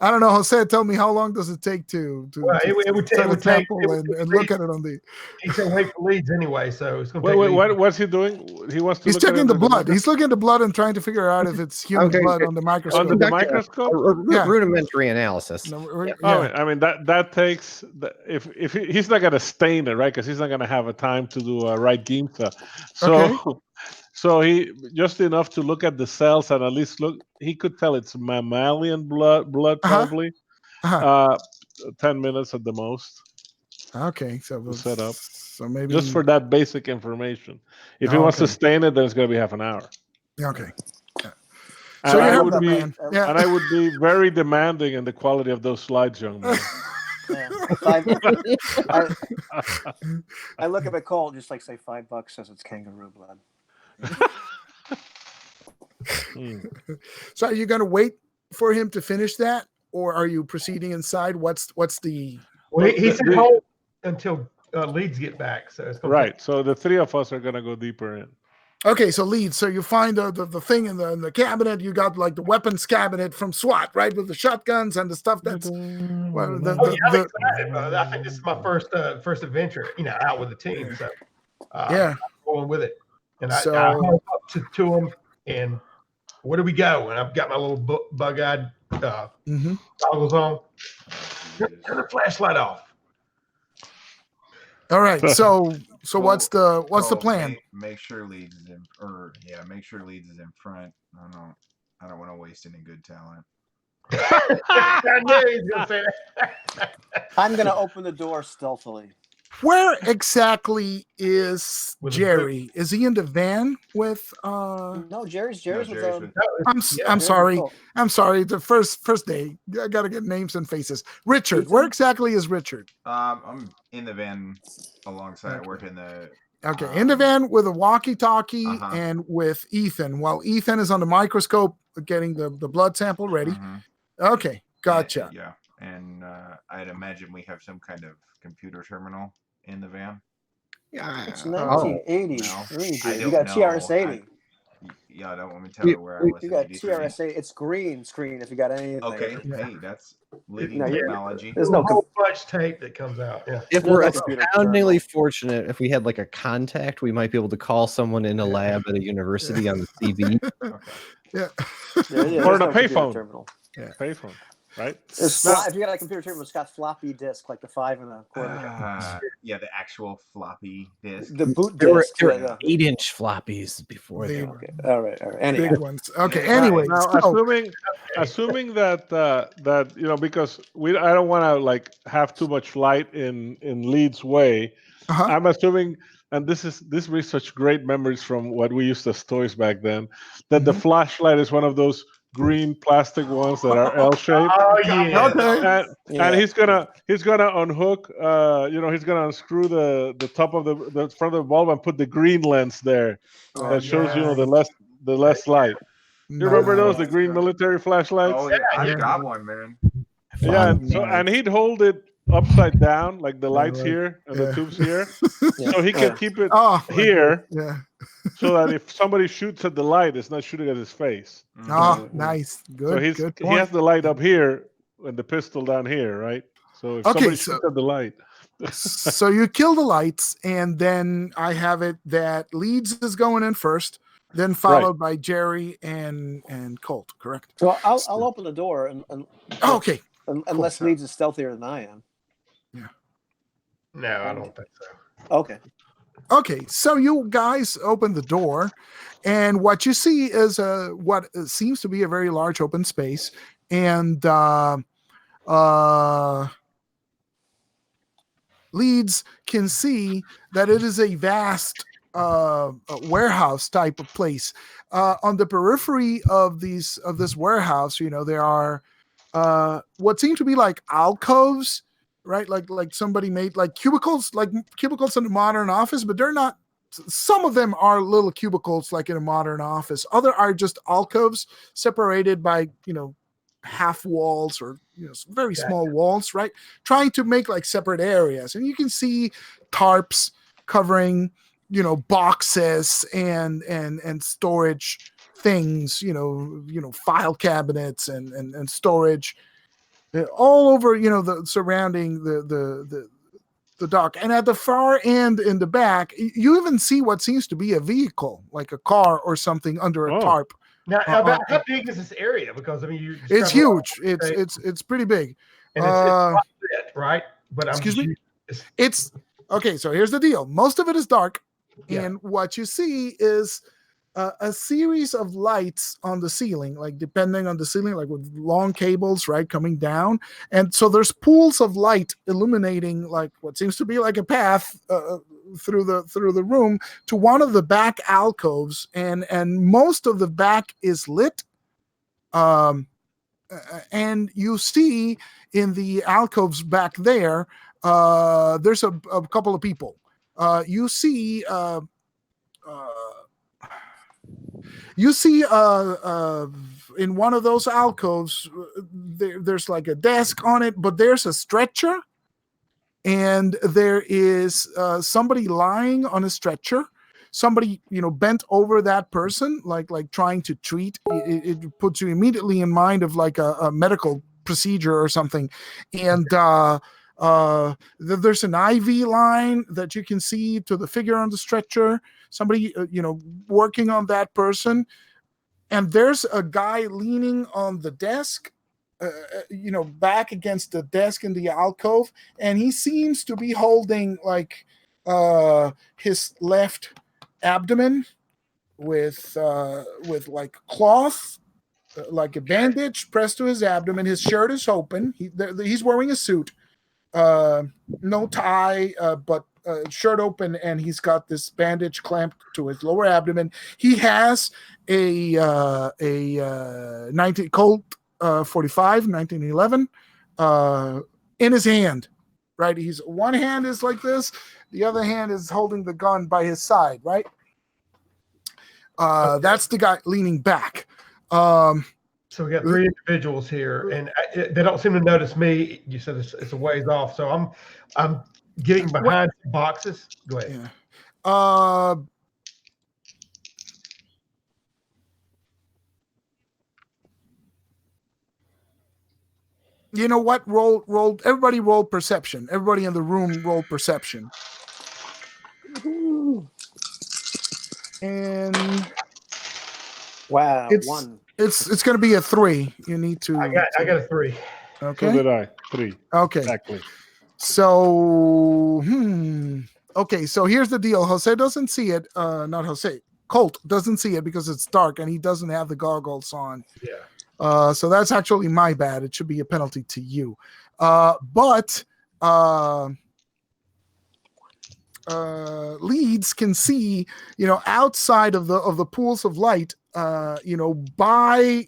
I don't know. Jose, tell me, how long does it take to Well, it would set take. a It would take. sample and look at it on the? He said wait for leads anyway, so it's going to Wait, take. wait, leads. what's he doing? He wants to He's look at checking it the under blood. He's looking at the blood and trying to figure out if it's human Okay, blood on the microscope. Under the Conduct microscope? Yeah. rudimentary analysis. No, Oh, yeah. I mean that takes if he's not gonna stain it, right? Because he's not gonna have a time to do a right Giemsa. So Okay. so he just enough to look at the cells and at least look. He could tell it's mammalian blood Uh-huh. probably. Uh-huh. 10 minutes at the most Okay. So to set up, So maybe just for that basic information. If he Oh, wants to okay. stain it, then it's gonna be half an hour. Okay. Yeah. And So you I have would that, be man. Yeah. and I would be very demanding in the quality of those slides, young man. Yeah. I look at McCall just like say $5 says it's kangaroo blood. So are you going to wait for him to finish that, or are you proceeding inside? What's the? Well, he said hold until leads get back. So it's going Right. So the three of us are gonna go deeper in. Okay, so leads. So you find the thing in the cabinet. You got like the weapons cabinet from SWAT, right, with the shotguns and the stuff that's. Well, I'm excited. I think this is my first adventure, out with the team. So yeah, I'm going with it. And So- I hung up to him, and where do we go? And I've got my little bug-eyed goggles on. Turn the flashlight off. All right. So what's the plan? Make sure leads is in, make sure leads is in front. I don't want to waste any good talent. I knew he was going to say that. I'm going to open the door stealthily. Where exactly is With a Jerry? Is he in the van with? No, Jerry's No, with Jerry's the. with- I'm sorry. Cool. I'm sorry. The first day, I gotta get names and faces. Richard, Ethan? where exactly is Richard? I'm in the van alongside. Okay. Working the. Okay, in the van with a walkie-talkie Uh-huh. and with Ethan, while Ethan is on the microscope getting the blood sample ready. Mhm. Okay, gotcha. Yeah, and I'd imagine we have some kind of computer terminal in the van. Yeah. It's Oh. 1980. No, Really, I dude. don't You got know. TRS-80. Yeah, I don't want me to tell her where I was. You in got 83. TRS-80. It's green screen if you got anything. Okay, Yeah. hey, that's leading No, technology. There's a no. whole bunch tape that comes out. Yeah. If No, we're that's computer astoundingly terminal. fortunate, if we had like a contact, we might be able to call someone in a lab at a university on the CV. Okay. Yeah. Or Or the the payphone. terminal. Payphone, right? If you got a computer terminal, it's got floppy disk like the 5 1/4. Yeah, the actual floppy disk. The boot There were disk. Yeah, 8-inch floppies before they The were. Okay. All right. Anyhow. big ones. Okay, Yeah, anyway. Now, So, assuming that because I don't want to like have too much light in Leeds way. uh-huh. I'm assuming, and this brings such great memories from what we used as toys back then, that the flashlight is one of those green plastic ones that are L-shaped. Oh yeah. Okay. And he's gonna unhook, he's gonna unscrew the top of the front of the bulb and put the green lens there that shows the less light. You remember those, the green military flashlights? Oh yeah, I've Yeah. got one, man. Yeah, and he'd hold it upside down, like the lights right. here and Yeah. the tubes here, Yeah. so he can keep it Oh, here, yeah. so that if somebody shoots at the light, it's not shooting at his face. Oh, nice. So Good. Good he has point. the light up here and the pistol down here, right? So if Okay, somebody so- shoots at the light, So you kill the lights, and then I have it that Leeds is going in first, then followed by Jerry and Colt. Correct? So I'll open the door and Oh, okay. unless Cool. Leeds is stealthier than I am. No, I don't think so. Okay. Okay, so you guys open the door, and what you see is what seems to be a very large open space, and Leeds can see that it is a vast warehouse type of place. On the periphery of this warehouse, there are what seem to be like alcoves, right? Like somebody made like cubicles in a modern office, but they're not. Some of them are little cubicles like in a modern office. Other are just alcoves separated by half walls or very small walls, right? Trying to make like separate areas, and you can see tarps covering boxes and storage things, file cabinets and storage. all over, the surrounding the dock. And at the far end in the back, you even see what seems to be a vehicle, like a car or something under a tarp. Now, about how big is this area? Because I mean, it's huge. It's pretty big. And it's lit, right? But excuse me. It's okay. So here's the deal. Most of it is dark, and what you see is a series of lights on the ceiling, like depending on the ceiling, like with long cables, right, coming down. And so there's pools of light illuminating like what seems to be like a path through the room to one of the back alcoves, and most of the back is lit. And you see in the alcoves back there, there's a couple of people. You see in one of those alcoves, there's like a desk on it, but there's a stretcher, and there is somebody lying on a stretcher. Somebody, bent over that person, like trying to treat. It puts you immediately in mind of like a medical procedure or something. And there's an IV line that you can see to the figure on the stretcher. Somebody, working on that person. And there's a guy leaning on the desk, back against the desk in the alcove. And he seems to be holding like his left abdomen with like cloth, like a bandage pressed to his abdomen. His shirt is open. He's wearing a suit, no tie, but shirt open, and he's got this bandage clamped to his lower abdomen. He has a 19 Colt 45 1911 in his hand. Right, he's one hand is like this, the other hand is holding the gun by his side. Right, that's the guy leaning back. So we got three individuals here, and they don't seem to notice me. You said it's a ways off, so I'm getting behind some boxes. Go ahead. Yeah. You know what? Roll. Everybody roll perception. Everybody in the room roll perception. And wow, it's going to be a 3. You need to. I got a 3. Okay. So did I. 3. Okay. Exactly. So okay. So here's the deal. Jose doesn't see it. Not Jose. Colt doesn't see it because it's dark and he doesn't have the goggles on. Yeah. So that's actually my bad. It should be a penalty to you. But Leeds can see, outside of the pools of light, by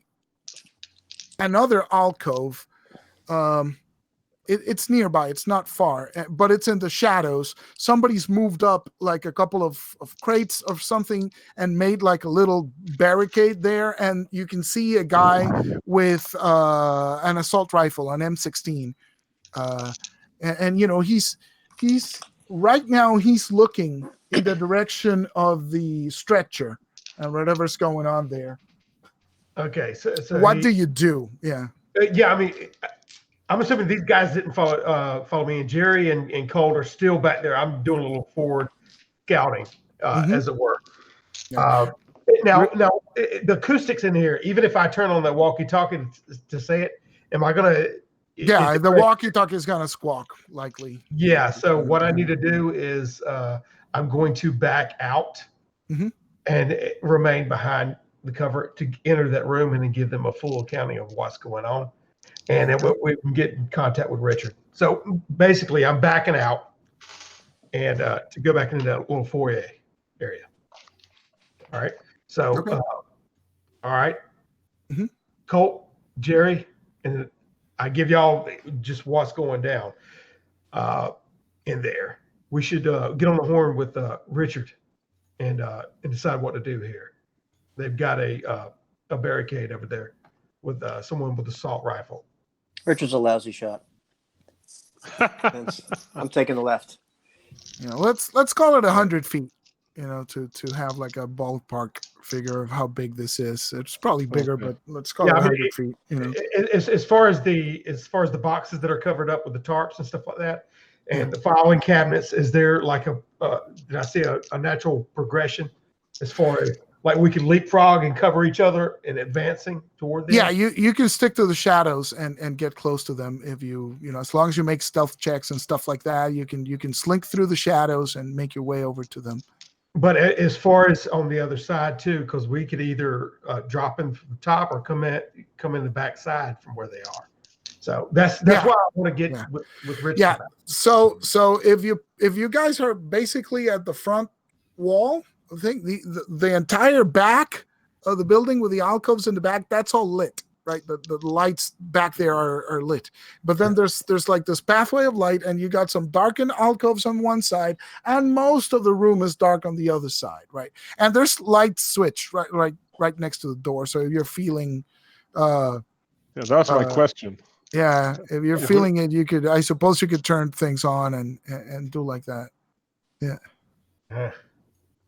another alcove. It's nearby. It's not far, but it's in the shadows. Somebody's moved up like a couple of crates of something and made like a little barricade there. And you can see a guy with an assault rifle, an M16. He's right now he's looking in the direction of the stretcher and whatever's going on there. Okay. So what do you do? Yeah. I mean, I'm assuming these guys didn't follow me, and Jerry and Colt are still back there. I'm doing a little forward scouting, as it were. Yeah. Now, the acoustics in here, even if I turn on the walkie-talkie to say it, am I going to? Yeah, the walkie-talkie is going to squawk, likely. Yeah, so what I need to do is I'm going to back out and remain behind the cover to enter that room and then give them a full accounting of what's going on. And then we can get in contact with Richard. So basically, I'm backing out and to go back into that little foyer area. All right. So, all right. Colt, Jerry, and I give y'all just what's going down in there. We should get on the horn with Richard and decide what to do here. They've got a barricade over there with someone with an assault rifle. Richard's a lousy shot. I'm taking the left. Let's call it 100 feet. to have like a ballpark figure of how big this is. It's probably bigger, Okay. but let's call it 100 feet. As far as the boxes that are covered up with the tarps and stuff like that, and the filing cabinets, is there like did I see a natural progression as far as like we can leapfrog and cover each other and advancing toward them? Yeah, you can stick to the shadows and get close to them if as long as you make stealth checks and stuff like that, you can slink through the shadows and make your way over to them. But as far as on the other side too, because we could either drop in from the top or come in the back side from where they are. So that's why I want to get with Richard. Yeah. So if you guys are basically at the front wall, I think the entire back of the building with the alcoves in the back, that's all lit, right? The lights back there are lit. But then there's like this pathway of light, and you got some darkened alcoves on one side, and most of the room is dark on the other side, right? And there's light switch right next to the door. So if you're feeling that's my question. Yeah, if you're feeling it, I suppose you could turn things on and do like that. Yeah.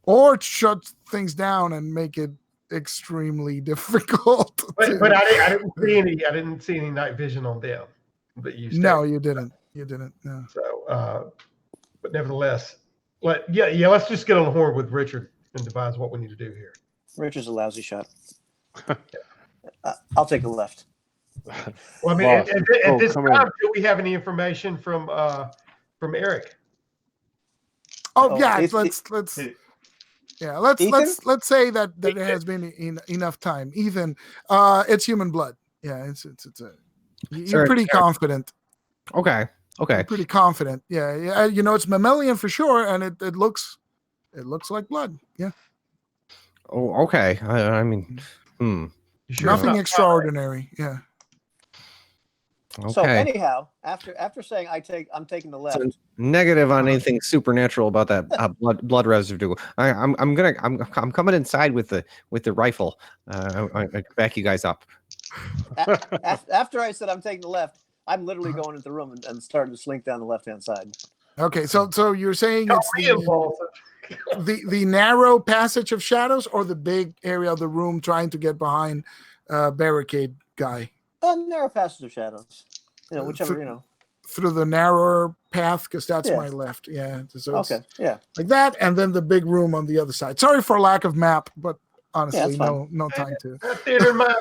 Or shut things down and make it extremely difficult. But I didn't see any night vision on them. But No, you didn't. You didn't. No. So, but nevertheless, let's just get on the horn with Richard and devise what we need to do here. Richard's a lousy shot. I'll take the left. Well, I mean, at this time, do we have any information from Eric? Let's say that there has been enough time. Ethan, it's human blood. Yeah, you're pretty confident. Okay. You're pretty confident. Yeah. It's mammalian for sure, and it looks like blood. Yeah. Oh, okay. I mean, Sure nothing extraordinary. Yeah. Okay. So anyhow, after saying I'm taking the left. So negative on anything supernatural about that blood residue. I'm coming inside with the rifle. I back you guys up. After I said I'm taking the left, I'm literally going into the room and starting to slink down the left-hand side. Okay, so you're saying it's the narrow passage of shadows or the big area of the room trying to get behind barricade guy? Narrow passage of shadows. Whichever, through the narrower path, because that's my left. Yeah. So okay. Yeah. Like that, and then the big room on the other side. Sorry for lack of map, but honestly, no time to. Theater map.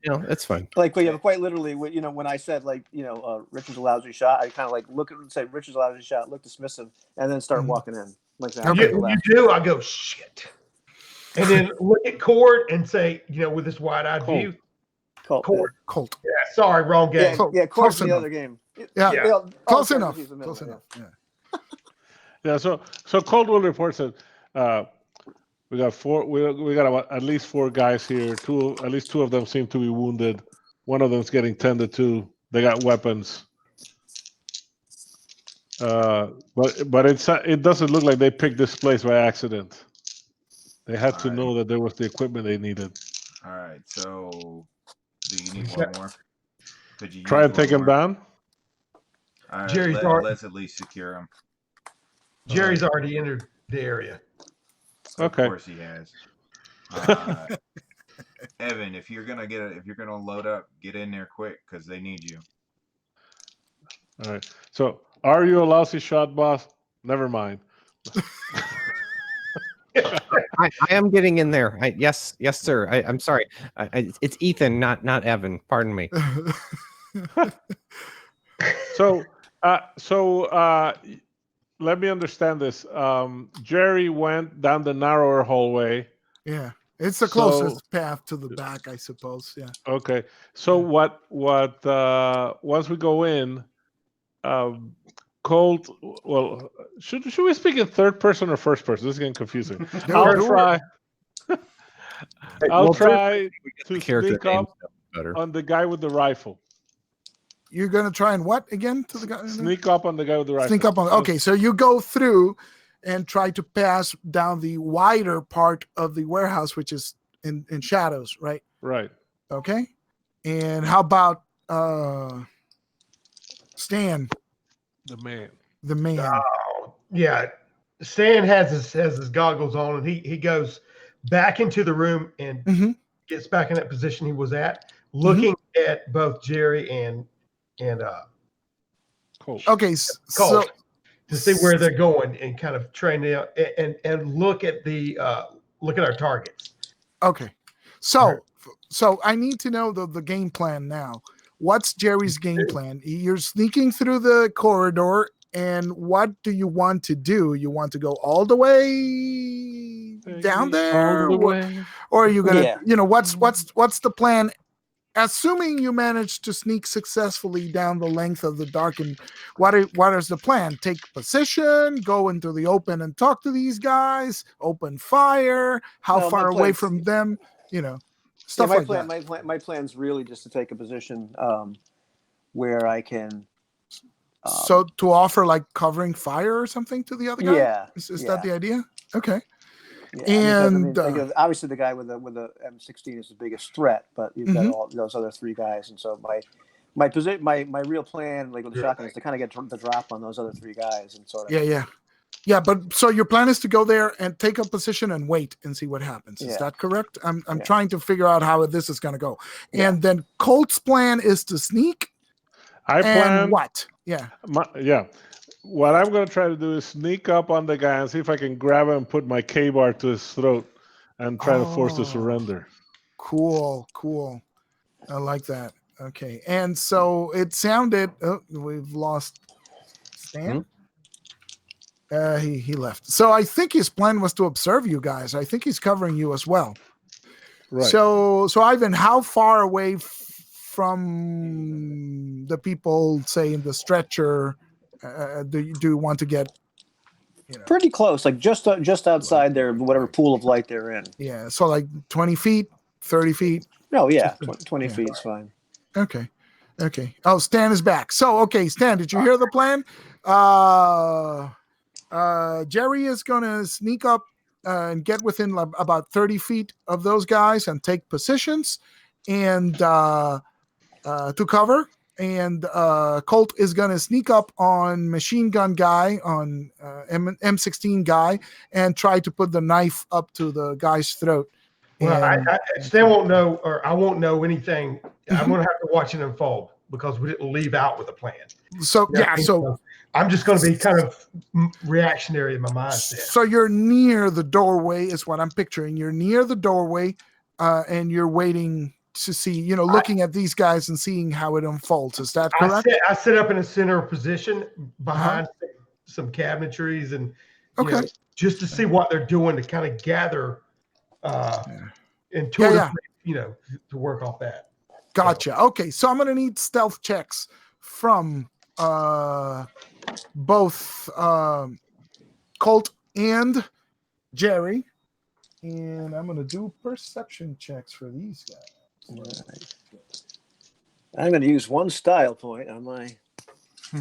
It's fine. Like quite literally, when I said Richard's a lousy shot, I kind of like look at him and say Richard's a lousy shot, look dismissive, and then start walking in like that. You do. I go shit, and then look at Cord and say, with this wide-eyed view. Colt. Yeah, sorry, wrong game. Colt's the other game. Close enough. Yeah. So Colt will report that we got four. We got at least 4 guys here. At least two of them seem to be wounded. One of them's getting tended to. They got weapons. But it doesn't look like they picked this place by accident. They had to know that there was the equipment they needed. All right. So. Do you need one more? Could you try and take him down? Let's at least secure him. Jerry's already entered the area. Okay. Of course he has. Evan, if you're gonna load up, get in there quick because they need you. All right. So, are you a lousy shot, boss? Never mind. I am getting in there. Yes, sir. I'm sorry. It's Ethan, not Evan. Pardon me. So, let me understand this. Jerry went down the narrower hallway. Yeah, it's the closest path to the back, I suppose. Yeah. Okay. So what? Once we go in, Colt. Well, should we speak in third person or first person? This is getting confusing. I'll try. I'll try to sneak up on the guy with the rifle. You're gonna try and what again to the guy? Sneak up on the guy with the rifle. Sneak up on. Okay, so you go through and try to pass down the wider part of the warehouse, which is in shadows, right? Right. Okay. And how about Stan? The man. The man. Oh, yeah. Stan has his goggles on, and he goes back into the room and Mm-hmm. gets back in that position he was at, looking at both Jerry and Cool. Okay, so Colt to see where they're going and kind of train them and look at our targets. okay, so I need to know the game plan now. What's Jerry's game plan? You're sneaking through the corridor, and what do you want to do? You want to go all the way down there, All the way. or are you gonna, Yeah. what's the plan? Assuming you manage to sneak successfully down the length of the darkened, what is the plan? Take position, go into the open and talk to these guys, open fire, how No, far my away plan's- from them, stuff my like plan, that. My plan's really just to take a position where I can. So to offer like covering fire or something to the other guy? Yeah. Is that the idea? Okay. Yeah, And because obviously the guy with the M16 is the biggest threat, but you've got all those other three guys, and so my position, my real plan, like with the shotgun, is to kind of get the drop on those other three guys and sort of. Yeah. But so your plan is to go there and take a position and wait and see what happens. Is Yeah. that correct? I'm trying to figure out how this is going to go. Yeah. And then Colt's plan is to sneak. I plan what? Yeah. What I'm going to try to do is sneak up on the guy and see if I can grab him and put my K-bar to his throat and try to force the surrender. Cool. I like that. Okay. And so it sounded, we've lost Stan. He left. So I think his plan was to observe you guys. I think he's covering you as well. Right. So Ivan, how far away from the people, say in the stretcher, do you want to get? Pretty close, like just outside their whatever pool of light they're in. Yeah, so like 20 feet, 30 feet. No, yeah, 20 feet is fine. Okay. Oh, Stan is back. So, okay, Stan, did you hear the plan? Jerry is going to sneak up and get within about 30 feet of those guys and take positions and to cover. And Colt is going to sneak up on machine gun guy, on M16 guy, and try to put the knife up to the guy's throat. Well, Stan won't know, or I won't know anything. I'm going to have to watch it unfold because we didn't leave out with a plan. So, so I'm just going to be kind of reactionary in my mindset. So you're near the doorway is what I'm picturing. You're near the doorway and you're waiting to see, looking at these guys and seeing how it unfolds. Is that correct? I sit up in a center position behind some cabinetries and just to see what they're doing to kind of gather intuitively, to work off that. Gotcha. Okay, so I'm going to need stealth checks from both Colt and Jerry, and I'm going to do perception checks for these guys. Right. I'm going to use one style point on my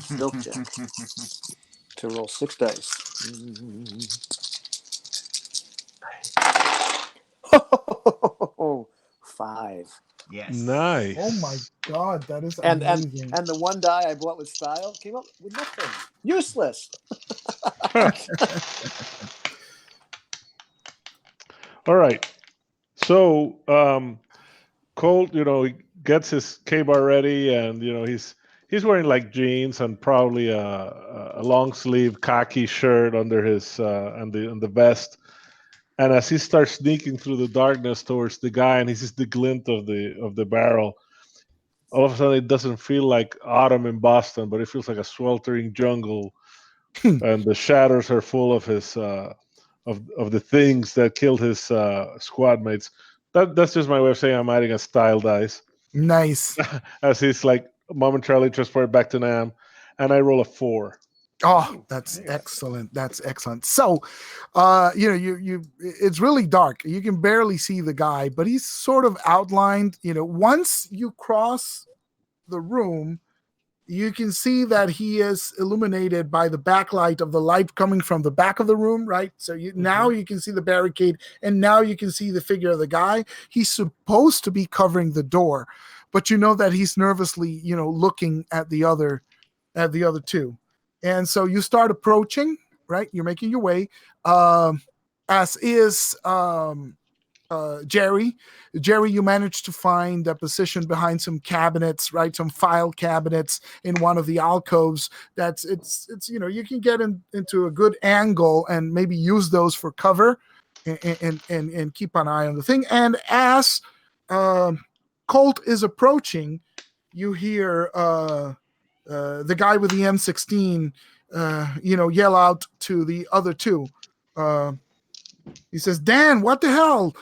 stealth check to roll 6 dice. 5. Yes. Nice. Oh my God, that is and amazing. And the one die I bought with style came up with nothing. Useless. All right. So Colt, he gets his K-bar ready, and he's wearing like jeans and probably a long sleeve khaki shirt under his and the vest. And as he starts sneaking through the darkness towards the guy, and he sees the glint of the barrel, all of a sudden it doesn't feel like autumn in Boston, but it feels like a sweltering jungle, and the shadows are full of his of the things that killed his squad mates. That's just my way of saying I'm adding a style dice. Nice. As he's like momentarily transported back to Nam, and I roll a 4. Oh, that's excellent. That's excellent. So, it's really dark. You can barely see the guy, but he's sort of outlined. Once you cross the room, you can see that he is illuminated by the backlight of the light coming from the back of the room, right? So now you can see the barricade, and now you can see the figure of the guy. He's supposed to be covering the door, but you know that he's nervously, looking at the other two. And so you start approaching, right? You're making your way. As is Jerry. Jerry, you managed to find a position behind some cabinets, right? Some file cabinets in one of the alcoves. It's you can get into a good angle and maybe use those for cover and keep an eye on the thing. And as Colt is approaching, you hear the guy with the M16 yell out to the other two. He says, Dan, what the hell?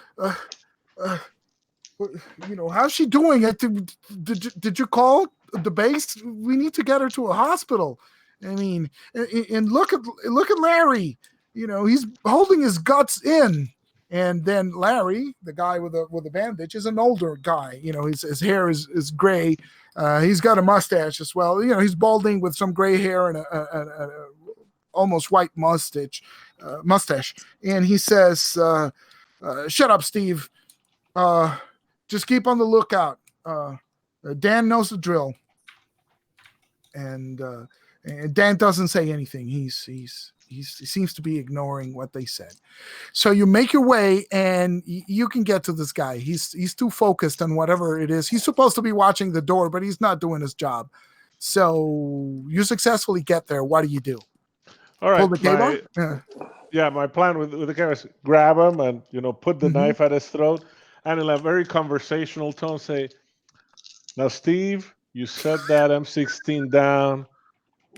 How's she doing? Did you call the base? We need to get her to a hospital. I mean, and look at Larry. He's holding his guts in. And then Larry, the guy with a bandage, is an older guy. His hair is gray. He's got a mustache as well. He's balding with some gray hair and a almost white mustache. And he says, shut up, Steve. Just keep on the lookout. Dan knows the drill. And Dan doesn't say anything. He seems to be ignoring what they said. So you make your way, and you can get to this guy. He's too focused on whatever it is. He's supposed to be watching the door, but he's not doing his job. So you successfully get there. What do you do? All right. Pull the cable? Yeah, my plan with the camera is grab him and put the knife at his throat, and in a very conversational tone say, "Now, Steve, you set that M16 down,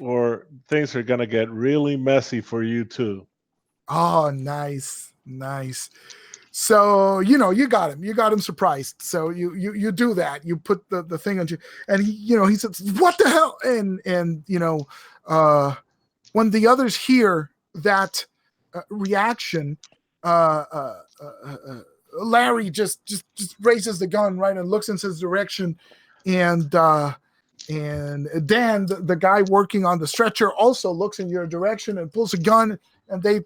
or things are gonna get really messy for you too." Oh, nice. So you got him surprised. So you do that. You put the thing on you, and he says, "What the hell?" And when the others hear that reaction, Larry just raises the gun, right, and looks in his direction, and Dan, the guy working on the stretcher, also looks in your direction and pulls a gun, and they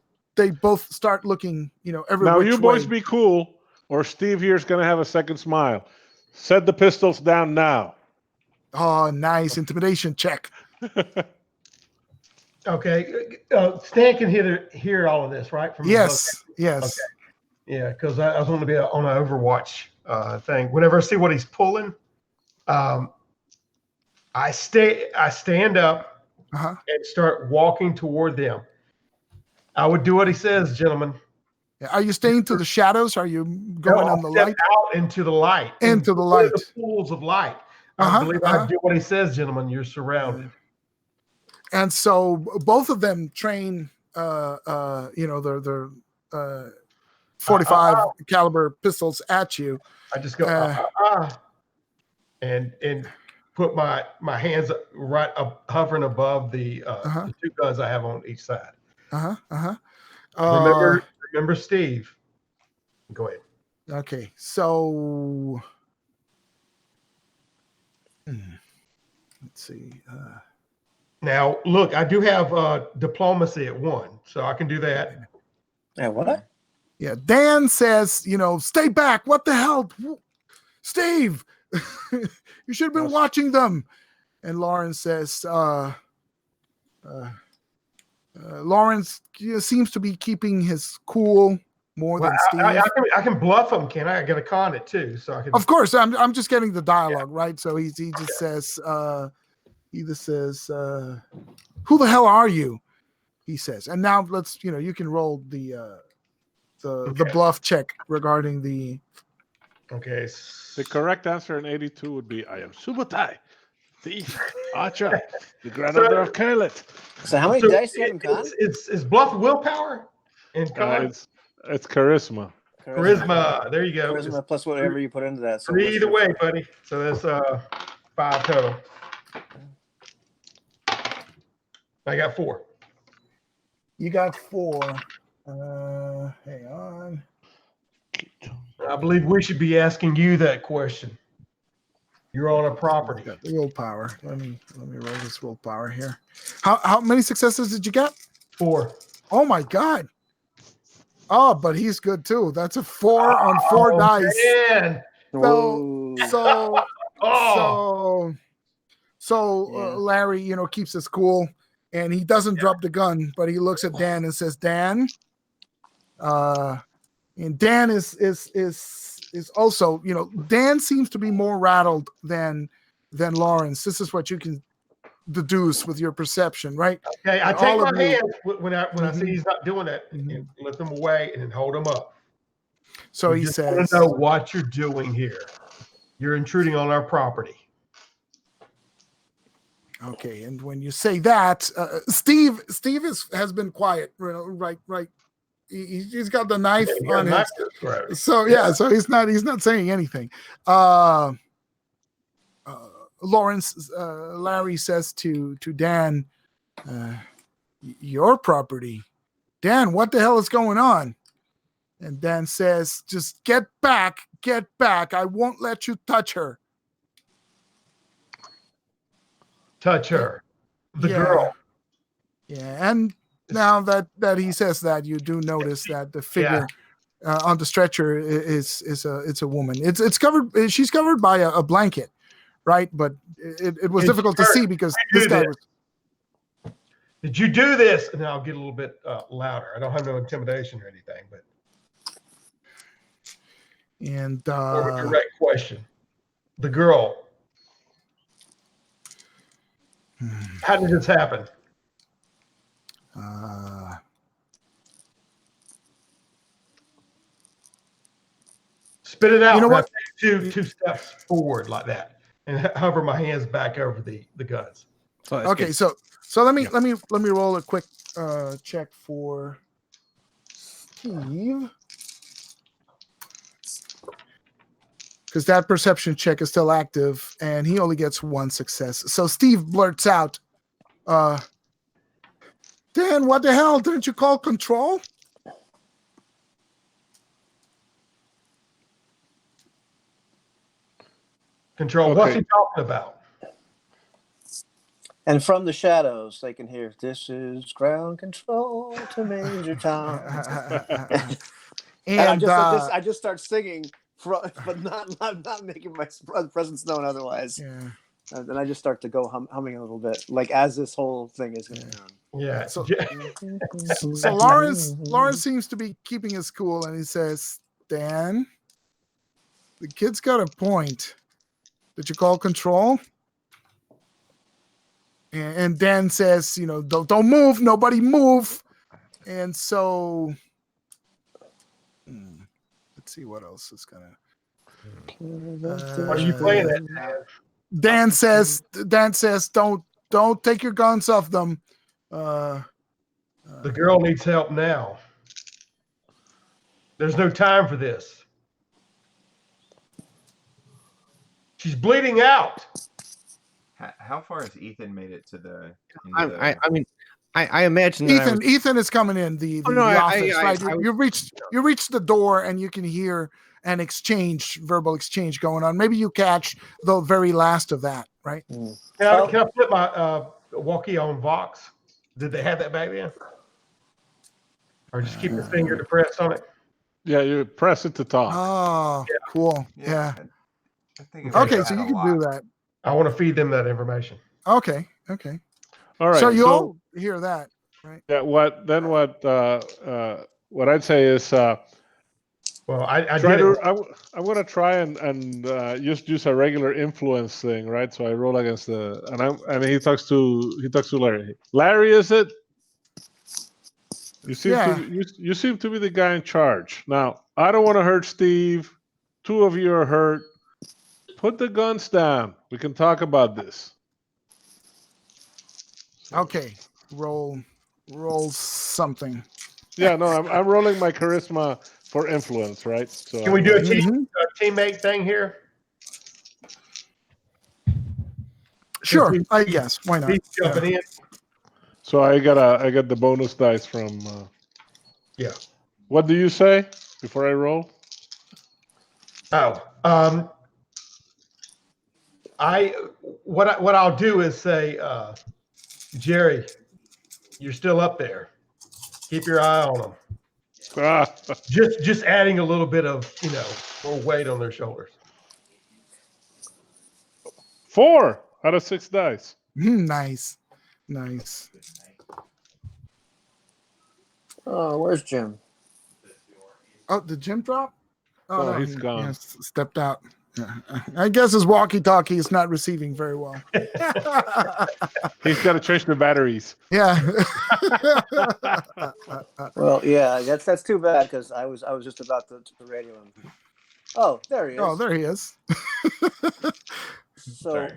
both start looking, every Now, which you boys way. be cool, or Steve here's gonna have a second smile. Set the pistols down now. Oh, nice intimidation check. Okay, Stan can hear all of this, right? From Yes. Okay. Yeah, because I was going to be on an Overwatch thing. Whenever I see what he's pulling, I stand up and start walking toward them. I would do what he says, gentlemen. Are you staying to the shadows? Are you going on the light? Out into the light. Into the light. The pools of light. I believe I do what he says, gentlemen. You're surrounded. And so both of them train, their 45 caliber pistols at you. I just go and put my hands right up, hovering above the two guns I have on each side. Remember Steve. Go ahead. Okay, so let's see. Now, look, I do have diplomacy at 1, so I can do that. Yeah, what? Yeah, Dan says, stay back. What the hell? Steve, you should have been watching them. And Lawrence says, Lawrence seems to be keeping his cool more than Steve. I can bluff him, can I? I got a con it too, so I can. Of course, I'm just getting the dialogue, right? So he just says, either says, "Who the hell are you?" He says, and now let's, you can roll the bluff check regarding the. Okay. The correct answer in 82 would be, "I am Subotai, thief, archer, the granddaughter of Kerlet." So how many dice do you have in con? It's bluff willpower and con. It's charisma. Charisma. There you go. Charisma plus whatever you put into that. So either way, buddy. So that's 5 total. I got 4. You got 4. Hang on. I believe we should be asking you that question. You're on a property. Got the willpower. Let me roll this willpower here. How many successes did you get? 4. Oh my god. Oh, but he's good too. That's a 4 on 4 dice. Man. So Larry, keeps us cool. and he doesn't drop the gun, but he looks at Dan and says, "Dan," and Dan is also, Dan seems to be more rattled than Lawrence. This is what you can deduce with your perception, right? Okay, I And take all my of you- hands when I see he's not doing that, and lift them away and then hold them up. So We he just want says, to know what you're doing here. You're intruding on our property. okay, and when you say that, Steve has been quiet, right. He's got the knife Yeah, on knife his. to his throat. So so he's not saying anything. Lawrence, Larry says to Dan, "Your property, Dan. What the hell is going on?" And Dan says, "Just get back. I won't let you touch her." Touch her. The Yeah. girl. Yeah, and now that he says that, you do notice that the figure on the stretcher is a woman. It's covered. She's covered by a blanket, right? But it was difficult to see because this guy was. Did you do this? And I'll get a little bit louder. I don't have no intimidation or anything, but And more of a direct question. The girl. How did this happen? Spit it out. You know and what? I'll take two steps forward like that, and hover my hands back over the guns. Okay, so let me roll a quick check for Steve, because that perception check is still active, and he only gets one success. So Steve blurts out, "Dan, what the hell? Didn't you call control?" Control. Okay. What's he talking about? And from the shadows, they can hear, "This is ground control to Major Tom." and I just start singing, but not making my presence known otherwise. Yeah. And then I just start to go humming a little bit, like as this whole thing is going on. Yeah. So Lawrence seems to be keeping his cool, and he says, "Dan, the kid's got a point. Did you call control?" And Dan says, don't move, nobody move. And so, let's see what else is gonna. What are you playing at? Dan says, don't take your guns off them. The girl needs help now. There's no time for this. She's bleeding out. How far has Ethan made it to the? I imagine that Ethan is coming in the office, right? You reached the door, and you can hear an verbal exchange going on. Maybe you catch the very last of that, right? Can I flip my walkie on Vox? Did they have that back then? Or just keep your finger depressed on it? Yeah, you press it to talk. Oh, cool. Yeah. I think Okay, so you can do that. I want to feed them that information. Okay. All right. So you all hear that, right? Yeah. What I'd say is, well, I I'm gonna try and just use a regular influence thing, right? So I roll against and he talks to Larry. Larry, is it? You seem to be the guy in charge. Now, I don't want to hurt Steve. Two of you are hurt. Put the guns down. We can talk about this. Okay, roll something. Yeah, no, I'm rolling my charisma for influence, right? So can we do a teammate thing here? Sure, I guess. Why not? He's jumping in. So I got the bonus dice from. Yeah. What do you say before I roll? What I'll do is say, Jerry, you're still up there. Keep your eye on them. Just adding a little bit of more weight on their shoulders. 4 out of 6 dice. Nice. Nice. Oh, where's Jim? Oh, did Jim drop? Oh, No, no, he's he gone. has stepped out. Yeah. I guess his walkie-talkie is not receiving very well. He's got to change the batteries. Yeah. Well, yeah, that's too bad because I was just about to radio him. Oh, there he is. Oh, there he is. So Sorry.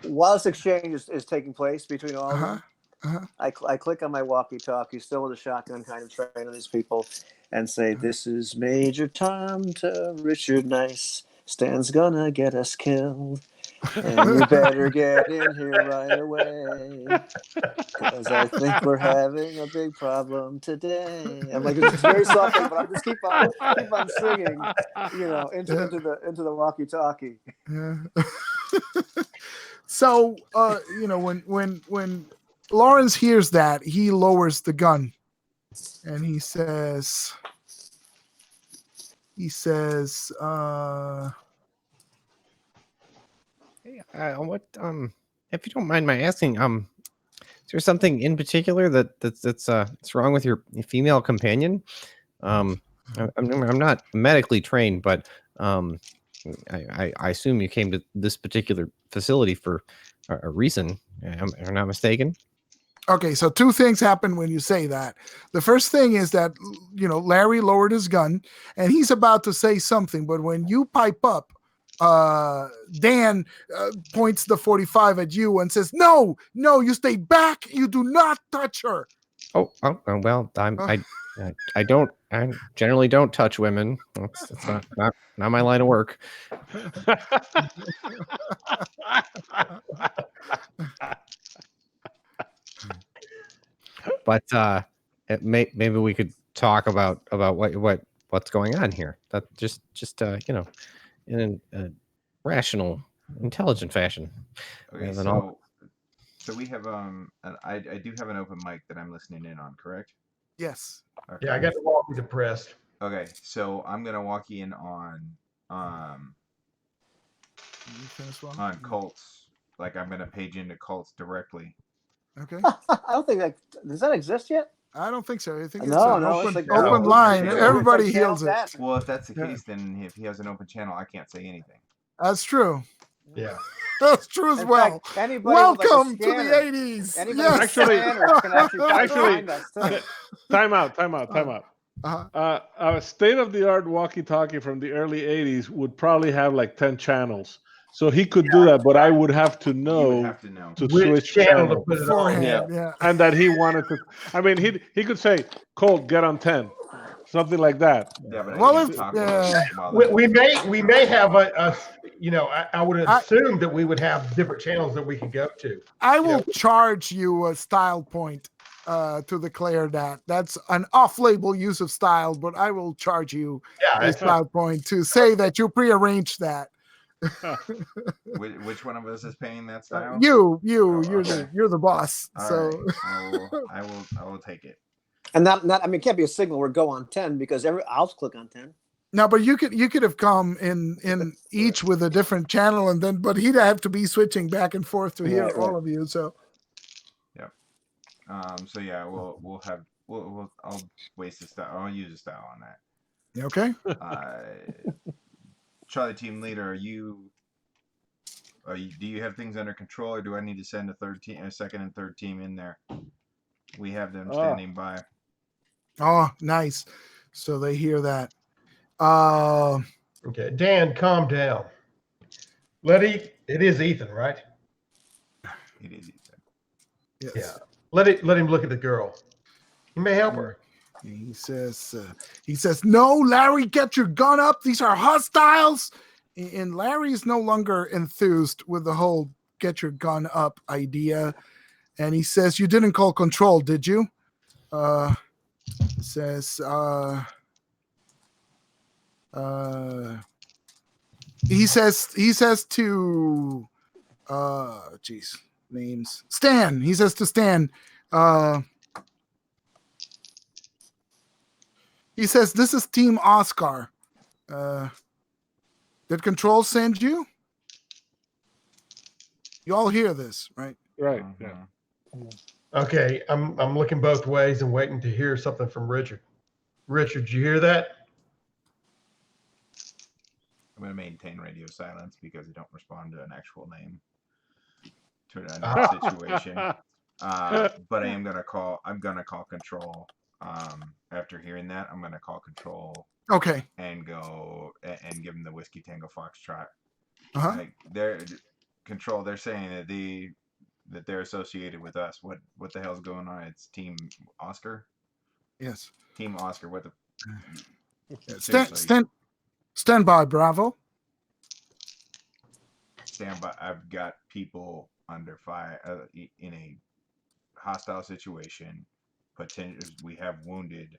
while this exchange is taking place between all of Uh-huh. them, Uh-huh. I click on my walkie-talkie, still with a shotgun, kind of training these people, and say, "This is Major Tom to Richard Nice. Stan's gonna get us killed, and you better get in here right away, because I think we're having a big problem today." I'm like, it's very soft, but I just keep on singing, into the walkie-talkie. Yeah. So, when Lawrence hears that, he lowers the gun and he says, Hey, what if you don't mind my asking, is there something in particular that's wrong with your female companion? I'm not medically trained, but I assume you came to this particular facility for a reason. Am I not mistaken? okay, so two things happen when you say that. The first thing is that, Larry lowered his gun and he's about to say something, but when you pipe up, Dan points the 45 at you and says, no, you stay back. You do not touch her. Oh well, I generally don't touch women. It's not my line of work. But maybe we could talk about what's going on here. That just in a rational, intelligent fashion. Okay, And then so we have I do have an open mic that I'm listening in on, correct? Yes. Okay. Yeah, I got the walkie depressed. Okay, so I'm gonna walk in on Colts. Like I'm gonna page into Colts directly. Okay. I don't think does that exist yet? I don't think so. I think it's No, an it's open, like open no, line. it's Everybody like heals it. that. Well, if that's the case, then if he has an open channel, I can't say anything. That's true. Yeah. That's true as In well. fact, anybody with, like, a Welcome to scanner, the 80s. Anybody Yes. with a scanner can actually find us too. Time out. A state-of-the-art walkie-talkie from the early 80s would probably have like 10 channels. So he could do that, but I would have to You know would have to know. to Which switch channel to channels. put it on? Beforehand, yeah. And that he wanted to. I mean, he could say, "Colt, get on 10," something like that. Yeah, but Well, I can't if- talk yeah. while We may have I would assume that we would have different channels that we could go to. I will charge you a style point to declare that. That's an off-label use of style, but I will charge you a style point to say that you prearranged that. Which one of us is paying that style? You're okay. the boss. All so right. I will take it. And not I mean, it can't be a signal where go on 10 because I'll click on 10. no, but you could have come in each with a different channel, and then but he'd have to be switching back and forth to hear all of you. So Yep. So yeah, I'll waste a style. I'll use a style on that. okay. Charlie team leader, do you have things under control, or do I need to send a second and third team in there? We have them standing by. Oh, nice. So they hear that. Okay, Dan, calm down. It is Ethan, right? It is Ethan. Yes. Yeah. Let him look at the girl. He may help her. He says, no, Larry, get your gun up. These are hostiles. And Larry's no longer enthused with the whole get your gun up idea. And he says, you didn't call control, did you? He says to names. Stan. He says to Stan, he says, this is Team Oscar. Did Control send you? You all hear this, right? Right. Mm-hmm. Yeah. Okay, I'm looking both ways and waiting to hear something from Richard. Richard, did you hear that? I'm going to maintain radio silence because I don't respond to an actual name to a Ah. situation. But I am going to call. I'm going to call control. After hearing that, I'm going to call control Okay. and go and give them the Whiskey Tango Foxtrot. Uh-huh. Like they're control. They're saying that they're associated with us. What the hell's going on? It's Team Oscar. Yes. Team Oscar. What the? Stand by, Bravo. Stand by. I've got people under fire in a hostile situation. We have wounded.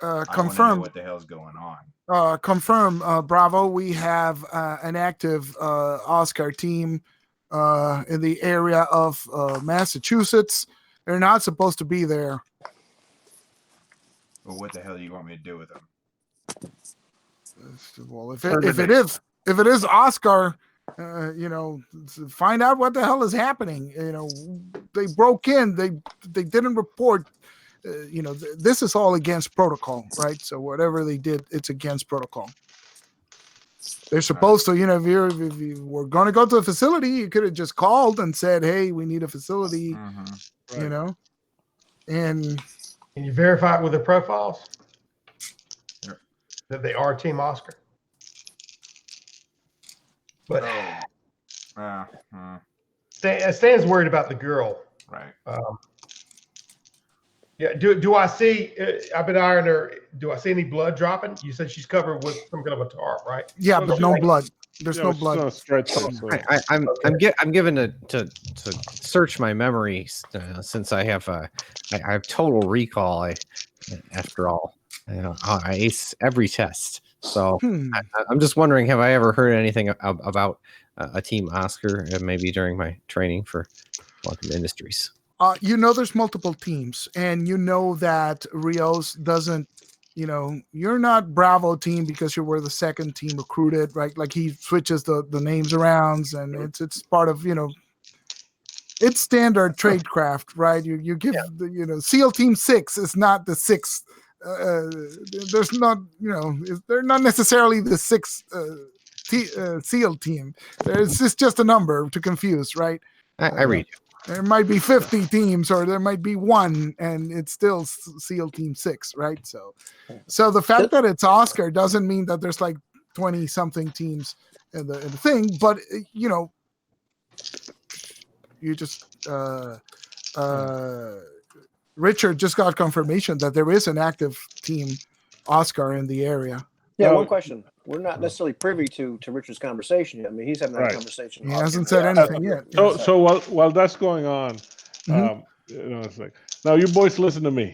I want to know Confirmed. what the hell's going on. Confirm, Bravo. We have an active Oscar team in the area of Massachusetts. They're not supposed to be there. Well, what the hell do you want me to do with them? Well, if it is Oscar, find out what the hell is happening. They broke in. They didn't report. This is all against protocol, right? So whatever they did, it's against protocol. They're supposed to, if you were going to go to a facility, you could have just called and said, "Hey, we need a facility," Right. And Can you verify it with their profiles? Sure. That they are Team Oscar? But Stan's worried about the girl. Right. Yeah. Do I see? I've been ironing her. Do I see any blood dropping? You said she's covered with some kind of a tarp, right? Yeah, but no blood. There's no it's blood. on a stretcher, so. I'm given to search my memory since I have total recall. After all, I ace every test. So I'm just wondering, have I ever heard anything about a Team Oscar? Maybe during my training for Quantum Industries. There's multiple teams, and that Rios doesn't, you're not Bravo team because you were the second team recruited, right? Like he switches the names around, and it's part of, it's standard tradecraft, right? You give SEAL Team 6 is not the sixth. There's not, they're not necessarily the sixth SEAL team. It's just a number to confuse, right? I read you. There might be 50 teams, or there might be one, and it's still SEAL Team 6, right? So the fact that it's Oscar doesn't mean that there's like 20 something teams in the thing, but you just Richard just got confirmation that there is an active Team Oscar in the area. Yeah, one question. We're not necessarily privy to Richard's conversation yet. I mean, he's having that conversation. He hasn't said anything yet. So while that's going on, it's like, now you boys listen to me.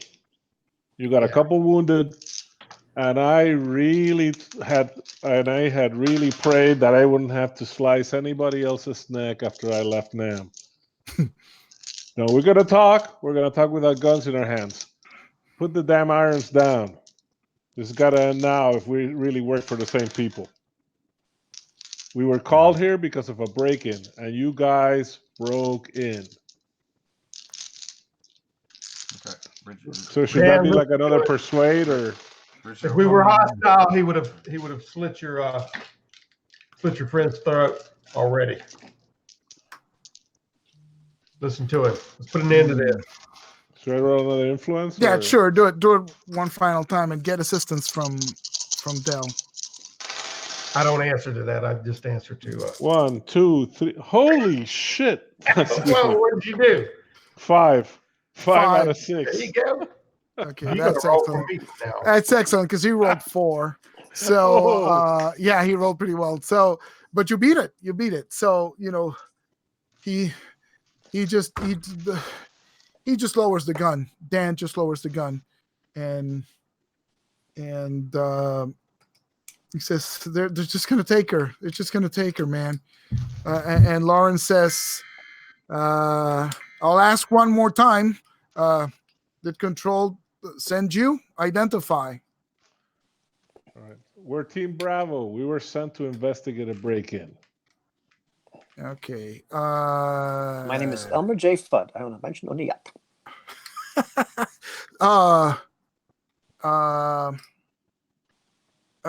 You got a couple wounded, and I had really prayed that I wouldn't have to slice anybody else's neck after I left NAM. No, we're gonna talk. We're gonna talk with our guns in our hands. Put the damn irons down. This has got to end now if we really work for the same people. We were called here because of a break-in, and you guys broke in. Okay. So should that be like another persuade, or? If we were hostile, he would have slit your friend's throat already. Listen to it. Let's put an end to this. Should I roll another influence? Yeah, sure. Do it one final time and get assistance from Dell. I don't answer to that. I just answer to 1, 2, 3. Holy shit! Well, what did you do? 5 out of 6. There you go. Okay, that's excellent. That's excellent because he rolled 4. So he rolled pretty well. So, but you beat it. You beat it. So he just lowers the gun. Dan just lowers the gun, and he says they're just gonna take her. They're just gonna take her, man. And Lauren says, "I'll ask one more time. Did Control send you? Identify." All right. We're Team Bravo. We were sent to investigate a break-in. Okay. My name is Elmer J. Fudd. I want to mention on the app.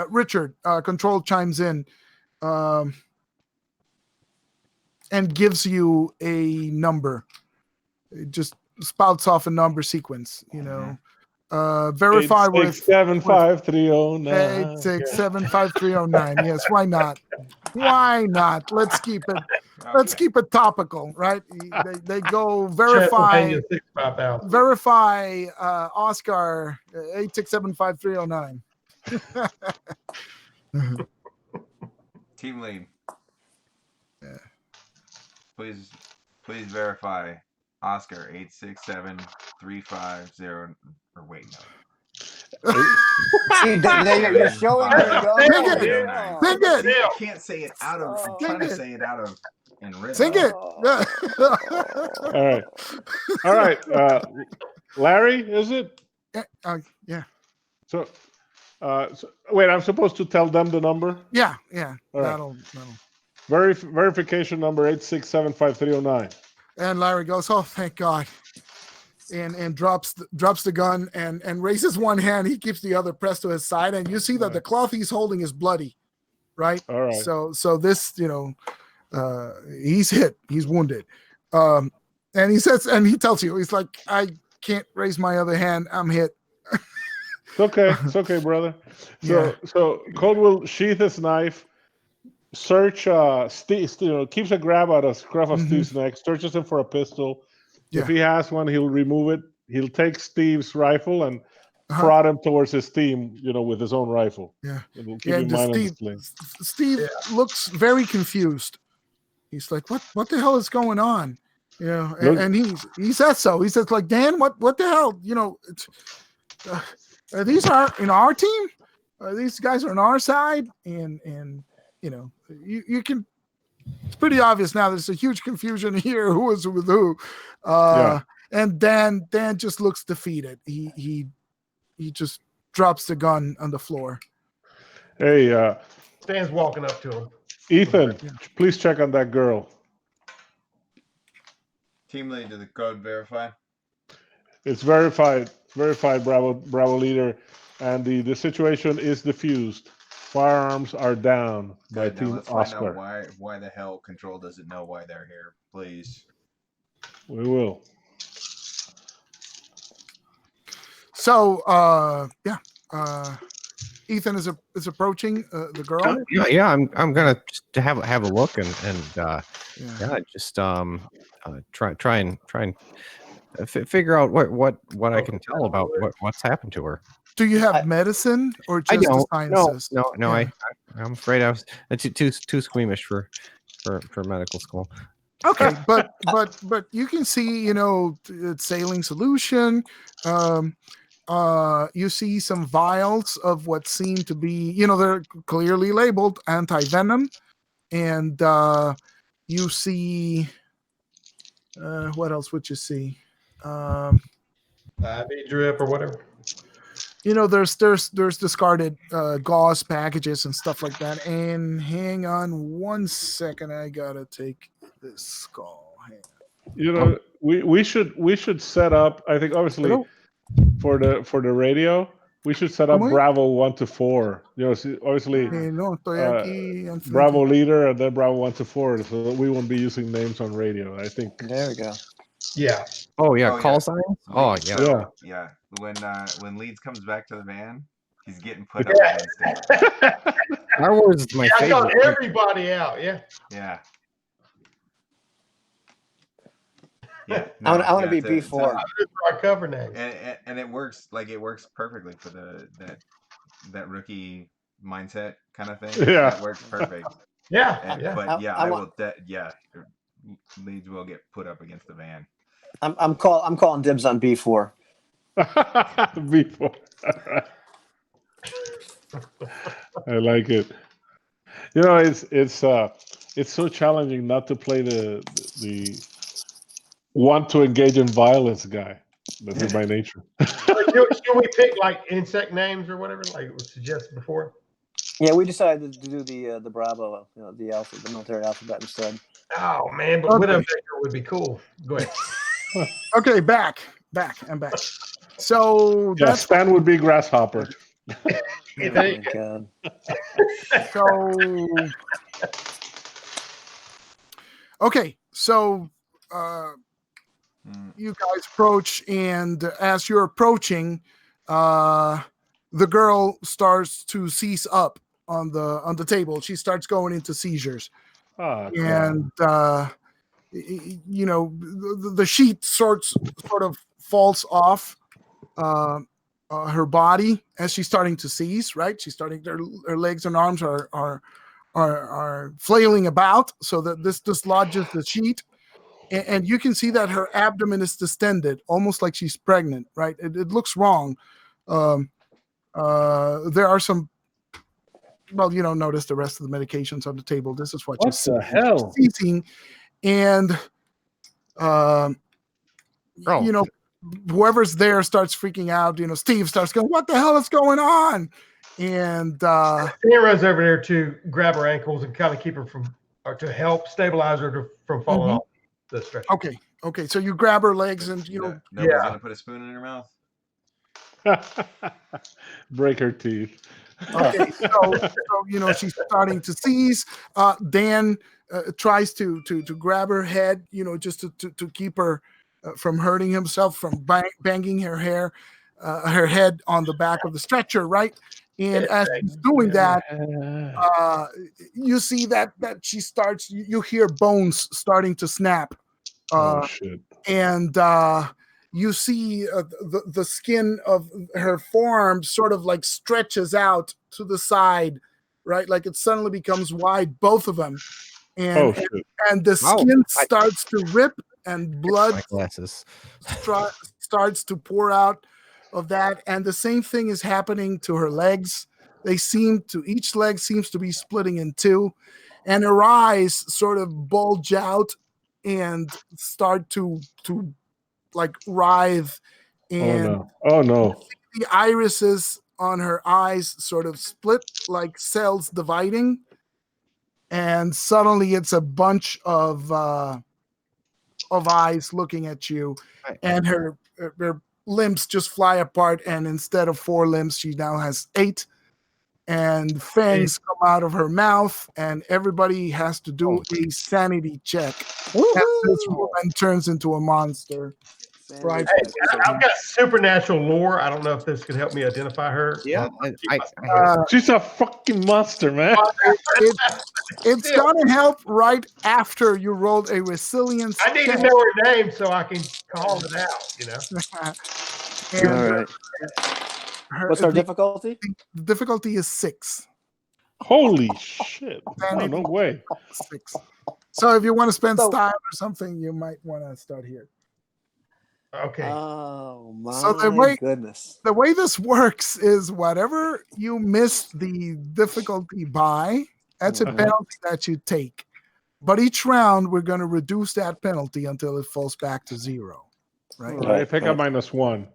Richard, Control chimes in and gives you a number. It just spouts off a number sequence, verify with 8675309. 8675309. Yes, why not? Why not? Let's keep it. Let's keep it topical, right? They go verify Transylvania 65000. verify Oscar 8675309. Team lead. Yeah. Please verify Oscar 867350. Or wait, no. See, you're showing me. Think it. Think it. See, I can't say it out of. I'm trying to it. say it out of in rhythm. Sing it. All right. Larry, is it? Yeah. So, wait, I'm supposed to tell them the number? Yeah. All right. That'll. Verification number 8675309. And Larry goes, "Oh, thank God," and drops the gun and raises one hand. He keeps the other pressed to his side, and you see that the cloth he's holding is bloody, right? All right. So this, he's hit, he's wounded, and he says, and he tells you, he's like, "I can't raise my other hand. I'm hit." It's okay, brother. So Cole will sheath his knife. Search Steve, keeps a grab out of scruff of Steve's neck, searches him for a pistol. Yeah. If he has one, he'll remove it. He'll take Steve's rifle and prod him towards his team, with his own rifle. Yeah. It'll keep in mind on the sling. Steve looks very confused. He's like, what the hell is going on? And he says so. He says, like, Dan, what the hell? These are our team. These guys are on our side, and you can. It's pretty obvious now. There's a huge confusion here. Who is with who? And Dan just looks defeated. He just drops the gun on the floor. Hey, Stan's walking up to him. Ethan, please check on that girl. Team lead, to the code verify. It's verified. Bravo leader, and the situation is diffused. Firearms are down by Good, Team let's Oscar. find out why the hell Control doesn't know why they're here, please. We will. So Ethan is approaching the girl. Yeah. I'm gonna to have a look and just try and figure out what I can tell about what's happened to her. Do you have medicine or just the sciences? No. Yeah. I'm afraid I was too squeamish for medical school. Okay, but you can see, it's saline solution. You see some vials of what seem to be, they're clearly labeled anti-venom, and you see what else would you see? IV drip or whatever. There's discarded gauze packages and stuff like that. And hang on one second, I gotta take this skull. We should set up. I think obviously for the radio, we should set up Bravo 1 to 4. Obviously Bravo leader and then Bravo 1 to 4, so that we won't be using names on radio. I think. There we go. Yeah. Call signs. Yeah. When Leeds comes back to the van, he's getting put up against it. Star Wars is my favorite. I got everybody out. Yeah. Yeah. I want to be B4. Our cover name. And it works perfectly for that rookie mindset kind of thing. Yeah. That works perfect. Leeds will get put up against the van. I'm calling dibs on B4. B4. I like it. It's so challenging not to play the want to engage in violence guy. That's in my nature. Should we pick like insect names or whatever, like it was suggested before? Yeah, we decided to do the Bravo, the military alphabet instead. Oh man, but Widowmaker would be cool. Go ahead. Okay, back. So Yeah, that's Stan would be Grasshopper. Oh my god. so. Okay, so you guys approach, and as you're approaching, the girl starts to seize up on the table. She starts going into seizures, and the sheet sort of falls off her body as she's starting to seize. Right, she's starting. Her legs and arms are flailing about, so that this dislodges the sheet. And you can see that her abdomen is distended, almost like she's pregnant, right? It looks wrong. There are some, well, you don't notice the rest of the medications on the table. This is what What the hell? she's seizing. And, whoever's there starts freaking out. Steve starts going, what the hell is going on? And Stan runs over there to grab her ankles and kind of keep her or to help stabilize her from falling off the stretcher. Okay. So you grab her legs and nobody's gonna put a spoon in her mouth. Break her teeth. Okay, so she's starting to seize. Dan tries to grab her head, just to keep her from hurting himself, from banging her head on the back of the stretcher, right? And as she's doing that, you see that she starts. You hear bones starting to snap. Shit! And you see the skin of her forearm sort of like stretches out to the side, right? Like it suddenly becomes wide, both of them, and the skin starts to rip, and blood starts to pour out of that. And the same thing is happening to her legs. Each leg seems to be splitting in two, and her eyes sort of bulge out and start to like writhe. And oh no, the irises on her eyes sort of split like cells dividing, and suddenly it's a bunch of eyes looking at you, and her limbs just fly apart, and instead of 4 limbs she now has 8, and fangs come out of her mouth, and everybody has to do a sanity check as this woman turns into a monster. Right. Hey, I've got supernatural lore. I don't know if this could help me identify her. Yeah, she's a fucking monster, man. It's gonna help right after you rolled a resilience. I need to know her name so I can call it out. All right. What's our difficulty? The difficulty is 6. Holy shit! No way. 6. So if you want to spend time or something, you might want to start here. Okay. Oh my goodness. The way this works is whatever you miss the difficulty by, that's a penalty that you take. But each round we're going to reduce that penalty until it falls back to 0. Right? I pick up -1.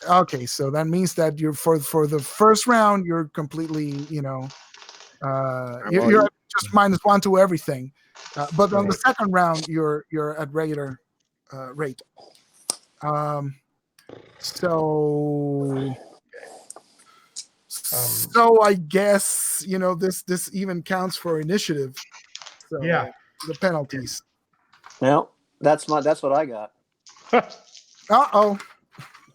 Okay, so that means that you're for the first round you're completely, you're just -1 to everything. But on the second round you're at regular rate. So I guess this even counts for initiative. So, the penalties. Well, that's what I got. -5.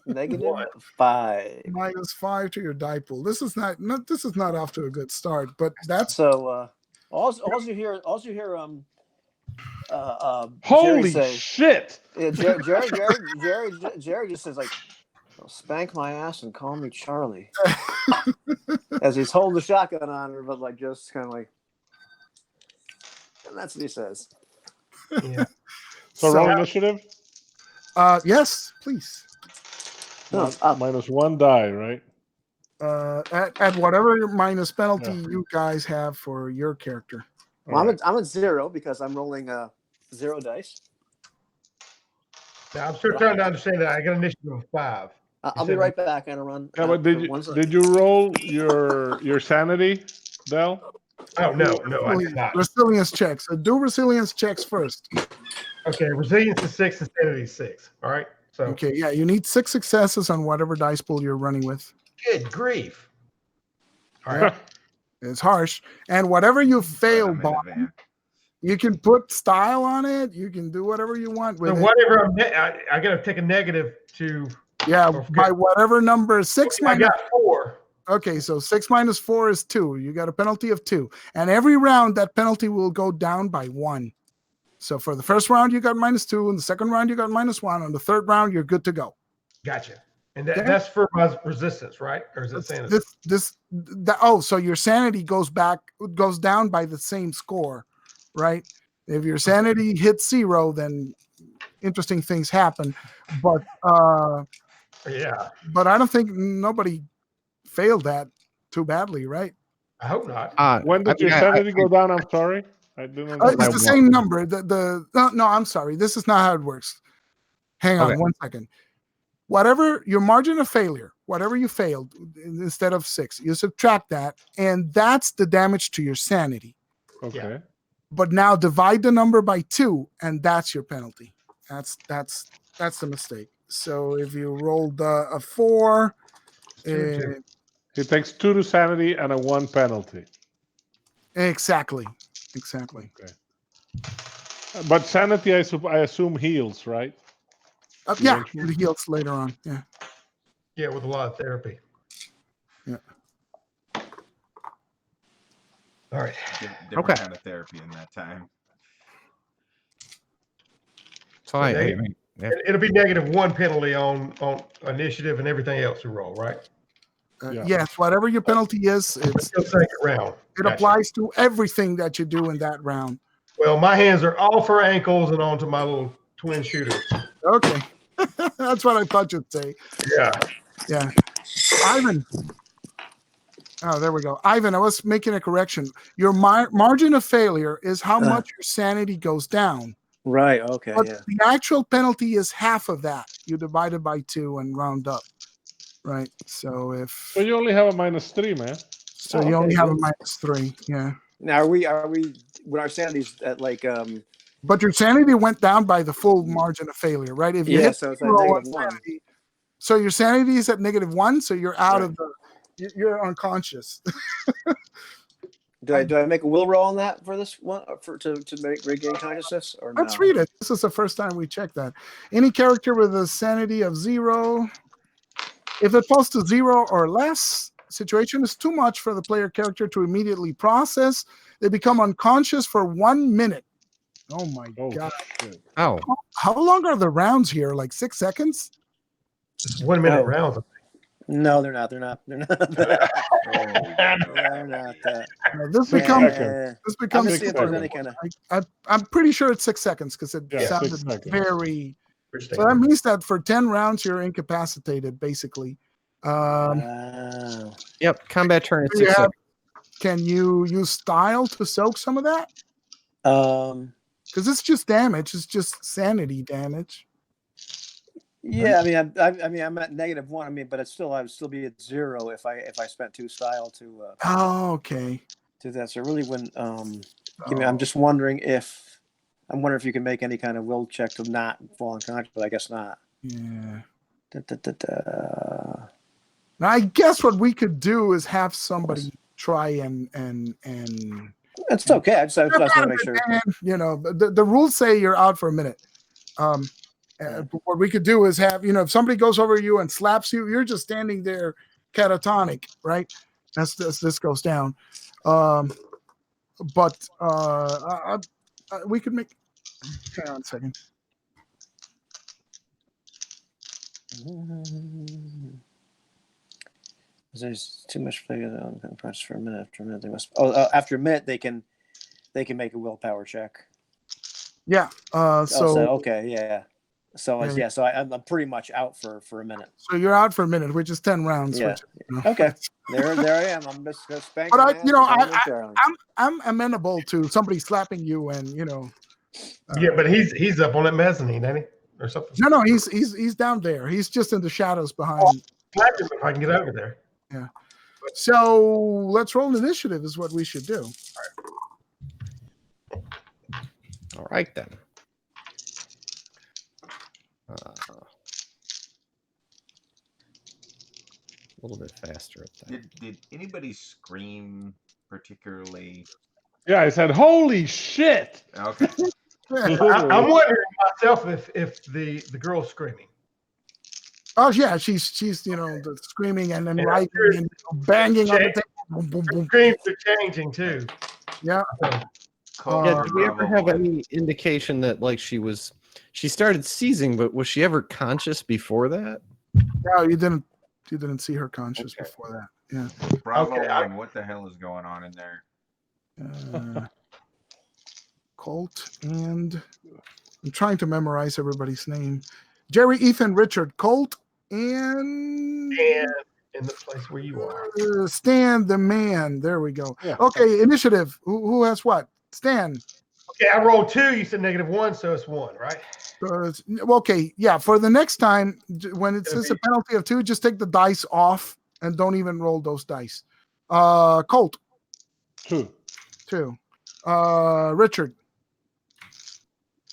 -5 to your die pool. This is not off to a good start, but that's so. Also you hear. Holy say, shit! Yeah, Jerry just says like, "Spank my ass and call me Charlie," as he's holding the shotgun on her, but like just kind of like, and that's what he says. Yeah. So roll initiative. Yes, please. -1 die, right? At whatever minus penalty you guys have for your character. Well, I'm at 0 because I'm rolling 0 dice. Now, I'm still trying to understand that. I got an initiative of 5. I'll be right back. I'm gonna run. Yeah, but did you roll your sanity? Dell? Oh no, I did not. Resilience checks. So do resilience checks first. Okay, resilience is 6, insanity is 6. All right. So Okay, yeah, you need 6 successes on whatever dice pool you're running with. good grief. All Yeah. right. It's harsh. And whatever you fail I'm in on, advance. you can put style on it. You can do whatever you want with So it. whatever I got to take a negative to. Yeah, Okay. by whatever number. 6 I minus. got 4. Okay, so 6 minus 4 is 2. You got a penalty of 2. And every round, that penalty will go down by 1. So for the first round, you got -2. In the second round, you got -1. On the third round, you're good to go. Gotcha. And that's for my resistance, right? Or is it sanity? So your sanity goes down by the same score, right? If your sanity hits 0, then interesting things happen. But Yeah, but I don't think nobody failed that too badly, right? I hope not. When did your sanity go down? I'm sorry. I didn't It's understand. the same number. No, I'm sorry. This is not how it works. Hang on Okay. 1 second. Whatever your margin of failure, whatever you failed instead of 6, you subtract that, and that's the damage to your sanity. Okay. But now divide the number by 2, and that's your penalty. That's the mistake. So if you rolled a 4, Two. It takes 2 to sanity and a 1 penalty. exactly. But sanity, I assume, heals, right? Yeah, Eventually. it heals later on. Yeah. Yeah, with a lot of therapy. Yeah. All right. Different Okay. kind of therapy in that time. So yeah. It'll be -1 penalty on initiative and everything else we roll, right? Yeah. Yes, whatever your penalty is, Until second round. it Gotcha. applies to everything that you do in that round. Well, my hands are off her ankles and onto my little twin shooter. Okay. That's what I thought you'd say. Yeah. Yeah. Ivan. Oh, there we go. Ivan, I was making a correction. Your margin of failure is how much your sanity goes down. Right. Okay. But Yeah. the actual penalty is half of that. You divide it by 2 and round up. Right. So So you only have a -3, man. so Oh, you only okay, have good. a -3. Yeah. Now are we when our sanity's at like But your sanity went down by the full margin of failure, right? If you hit so it's at 0 on -1. sanity, so your sanity is at -1, so you're out of you're unconscious. Do I make a will roll on that for this one to regain consciousness or no? Let's read it. This is the first time we checked that. Any character with a sanity of 0, if it falls to 0 or less, situation is too much for the player character to immediately process. They become unconscious for 1 minute. Oh my God. Shit. Oh, How long are the rounds here? Like 6 seconds? It's 1 minute Oh. rounds. No, they're not. They're not. They're not. They're not that. No, this 6 becomes seconds. this I'm becomes gonna see if there's any seconds. kind of. I'm pretty sure it's 6 seconds because it Yeah, 6 sounded seconds. very. So that means that for 10 rounds you're incapacitated, basically. Wow. yep. Combat turn at Do you 6 have- seconds. Can you use style to soak some of that? Because it's just damage. It's just sanity damage. Yeah, I mean, I'm at -1. I mean, but I would still be at 0 if I spent 2 style to Oh, okay. do that. So it really wouldn't. I'm just wondering if you can make any kind of will check to not fall unconscious, but I guess not. Yeah. Da. Now, I guess what we could do is have somebody try and It's okay. I just want to make sure. you know, the rules say you're out for a minute. What we could do is have, if somebody goes over you and slaps you, you're just standing there catatonic, right? As this goes down. But we could make. Hang on a second. There's too much flavor on the press for a minute. After a minute, they must. After a minute, they can make a willpower check. Yeah. Okay, yeah. So I'm pretty much out for a minute. So you're out for a minute, which is 10 rounds. Yeah. Which, Okay. There I am. I'm just spanking. But I'm amenable to somebody slapping you, and Yeah, but he's up on that mezzanine, ain't he? Or something. No, he's down there. He's just in the shadows behind. Slap him if I can get over there. Yeah. So let's roll initiative is what we should do. All right then. A little bit faster at that. Did anybody scream particularly? Yeah, I said, "Holy shit!" Okay. I'm wondering myself if the girl's screaming. Oh yeah, she's the screaming and then writing and banging on the table. Boom, boom, boom. Screams are changing too. Yeah. Yeah, did we ever have any indication that like she started seizing, but was she ever conscious before that? No, you didn't see her conscious before that. Yeah. Bravo Okay, one, what the hell is going on in there? Colt and I'm trying to memorize everybody's name. Jerry, Ethan, Richard, Colt, and in the place where you are. Stan the man. There we go. Yeah. Okay, initiative. Who has what? Stan. Okay, I rolled 2. You said -1, so it's 1, right? Okay, yeah. For the next time, when it says a penalty of 2, just take the dice off and don't even roll those dice. Colt. 2. Richard.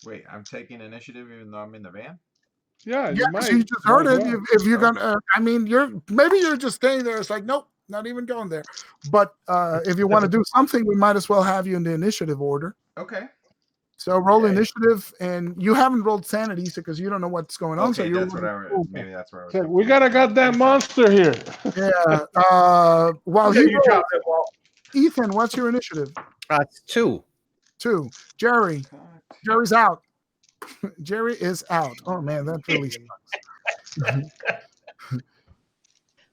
Wait, I'm taking initiative even though I'm in the van? Yeah, Yeah, you might. you just heard it. Well. If you're gonna, you're just staying there. It's like, nope, not even going there. But if you want to do something, we might as well have you in the initiative order. Okay. So roll initiative, and you haven't rolled sanity because you don't know what's going on. Okay, so that's what maybe that's where I was. So we got a goddamn monster here. Yeah. While You rolls, dropped that ball. Ethan, what's your initiative? It's 2. 2. Jerry's out. Jerry is out. Oh man, that really sucks.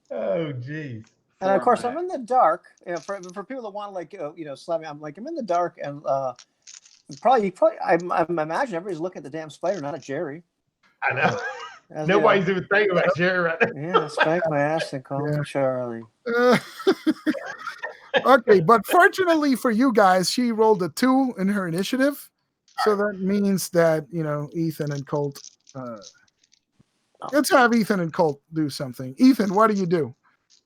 Oh geez. And of course, I'm in the dark. For people that want to slap me, I'm in the dark, and probably I imagine everybody's looking at the damn spider, not at Jerry. I know. Nobody's even thinking about Jerry right now. Yeah, spank my ass and call me Charlie. Okay, but fortunately for you guys, she rolled a 2 in her initiative. So that means that, Ethan and Colt, let's have Ethan and Colt do something. Ethan, what do?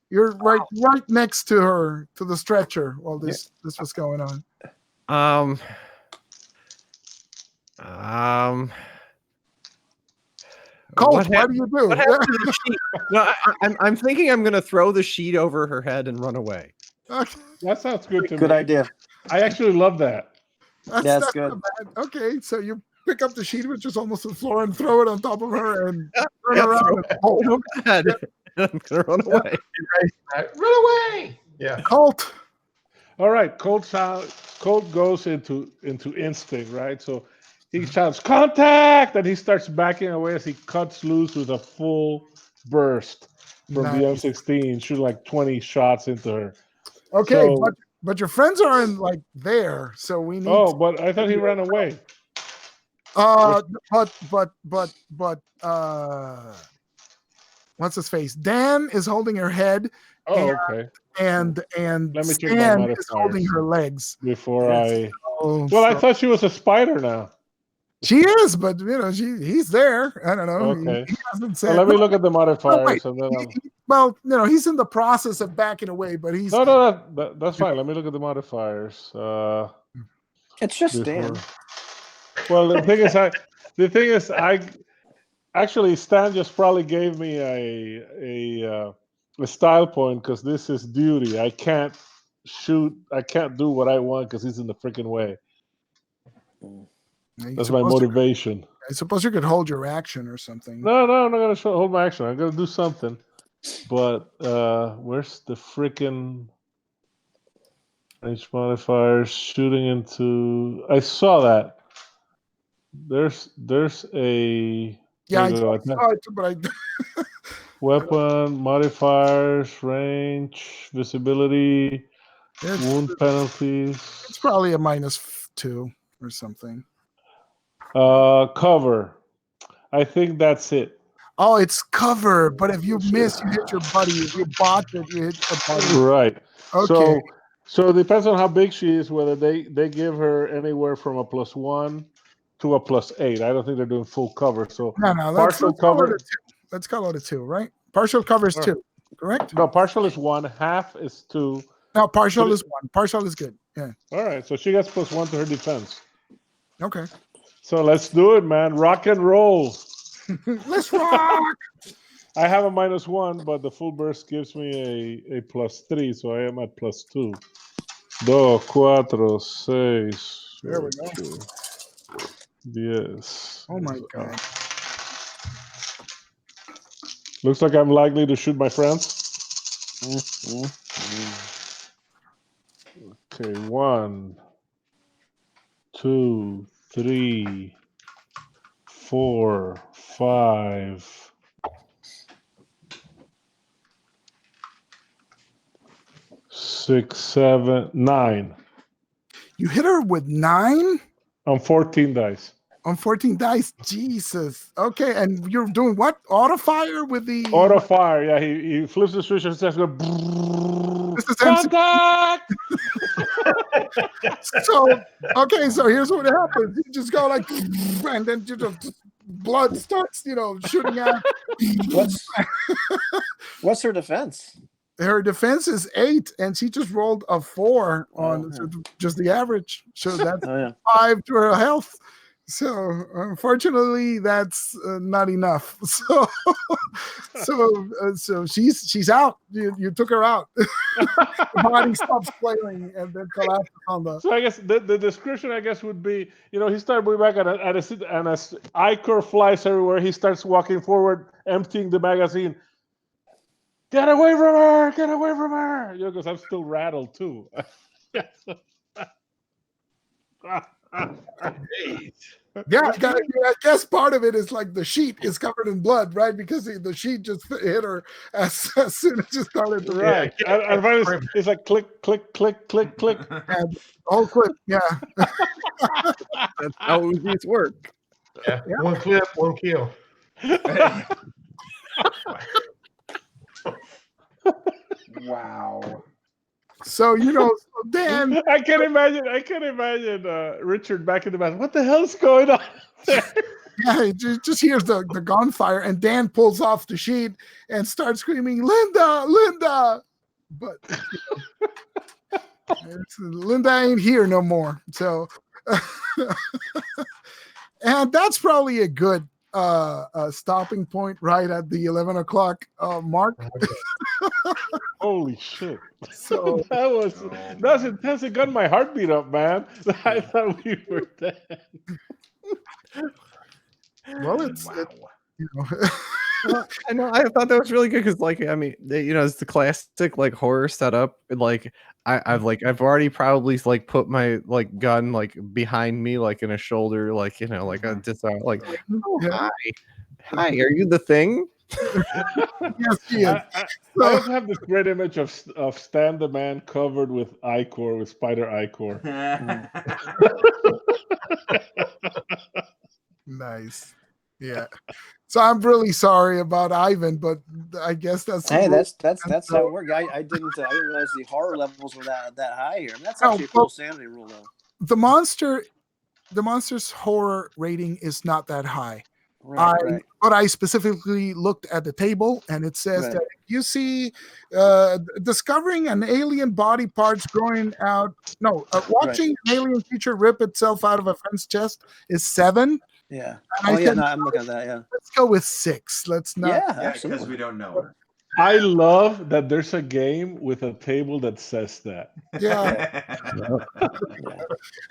You're right next to her, to the stretcher while this was going on. Colt, what do you do? What happened to the sheet? No, I'm thinking I'm going to throw the sheet over her head and run away. Okay. That sounds good to me. Good idea. I actually love that. That's good. Okay, so you pick up the sheet, which is almost on the floor, and throw it on top of her and turn around and hold him. I'm gonna run away. Run away! Yeah. Colt. All right, Colt goes into instinct, right? So he shouts contact, and he starts backing away as he cuts loose with a full burst from the M16, shooting like 20 shots into her. Okay, but your friends are in there, so we need. Oh, but I thought he ran away. But what's his face? Dan is holding her head. Oh, okay. And let me check Stan is holding her legs. Before I thought she was a spider now. She is, but he's there. I don't know. Okay. He hasn't said. Let me look at the modifiers. He's in the process of backing away, but he's that's fine. Let me look at the modifiers. It's just Stan. Well, the thing is, actually Stan just probably gave me a style point because this is duty. I can't shoot. I can't do what I want because he's in the freaking way. That's my motivation. I suppose you could hold your action or something. No, I'm not gonna hold my action. I'm gonna do something. But where's the freaking range modifiers shooting into? I saw that. There's a I saw it, but weapon modifiers, range, visibility, wound penalties. It's probably a -2 or something. Cover. I think that's it. Oh, it's cover, but if you miss, you hit your buddy. If you botch it, you hit your buddy. Right. Okay. So it depends on how big she is, whether they give her anywhere from a +1 to a +8. I don't think they're doing full cover. So no, partial cover. Let's call it a 2, right? Partial cover is 2. correct? No, partial is 1, half is 2. No, partial is 1. Partial is good. Yeah. All right, so she gets +1 to her defense. Okay. So let's do it, man. Rock and roll. Let's rock. I have a -1, but the full burst gives me a +3, so I am at +2. 2, 4, 6. There we go. 10. Oh my God. Looks like I'm likely to shoot my friends. Okay, 1, 2, 3, 4, 5, 6, 7, 9. You hit her with 9 On 14 dice. on 14 dice. Jesus. Okay, and you're doing what? Auto fire with the Auto fire. Yeah, he flips the switch and says, This is MC. "Contact!" So okay, so here's what happens. You just go like, and then you just blood starts, shooting out. What's her defense? Her defense is 8, and she just rolled a 4 on just the average. So that's 5 to her health. So unfortunately, that's not enough. So she's out. You took her out. The body stops flailing and then collapses on the. So I guess the description, I guess, would be, he started moving back, and as Icor flies everywhere, he starts walking forward, emptying the magazine. Get away from her! Get away from her! Because I'm still rattled too. Yeah, I guess part of it is like the sheet is covered in blood, right? Because the sheet just hit her as soon as she started to right. And finally, it's like click, click, click, click, click. And whole clip, yeah. That's how these work. Yeah. One clip, one kill. Wow. So Dan. I can imagine Richard back in the bathroom. What the hell's going on there? Yeah, he just hears the gunfire, and Dan pulls off the sheet and starts screaming, "Linda, Linda!" But Linda ain't here no more. So, and that's probably a good stopping point right at the 11 o'clock mark. Holy shit! So that's intense. It got my heartbeat up, man. I thought we were dead. Well, it's Well, I know. I thought that was really good because, it's the classic horror setup. And I've already probably put my gun behind me, in a shoulder, a disarm. Hi, are you the thing? Yes, he is. I also have this great image of Stan the Man covered with Icor, with Spider Icor. Nice. Yeah. So I'm really sorry about Ivan, but I guess that's that's how it works. I didn't realize the horror levels were that high here. I mean, that's actually a cool sanity rule, though. The monster's horror rating is not that high. Right. But I specifically looked at the table, and it says that you see discovering an alien body parts growing out. No, watching an alien creature rip itself out of a friend's chest is 7. Yeah. And I'm looking at that. Yeah. Let's go with 6. Let's not. Yeah, Yeah, absolutely. because we don't know. I love that there's a game with a table that says that. Yeah.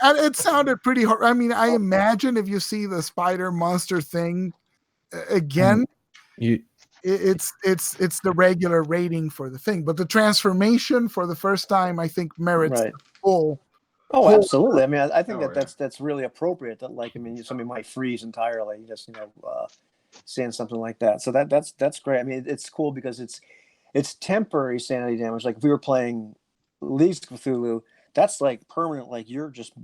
And it sounded pretty hard. I mean, I imagine if you see the spider monster thing again, it's the regular rating for the thing, but the transformation for the first time, I think, merits the full. Oh, absolutely. I mean, I think that's really appropriate. That somebody might freeze entirely. Just seeing something like that. So that's great. I mean, it's cool because it's temporary sanity damage. Like if we were playing Leagues of Cthulhu, that's permanent. You're just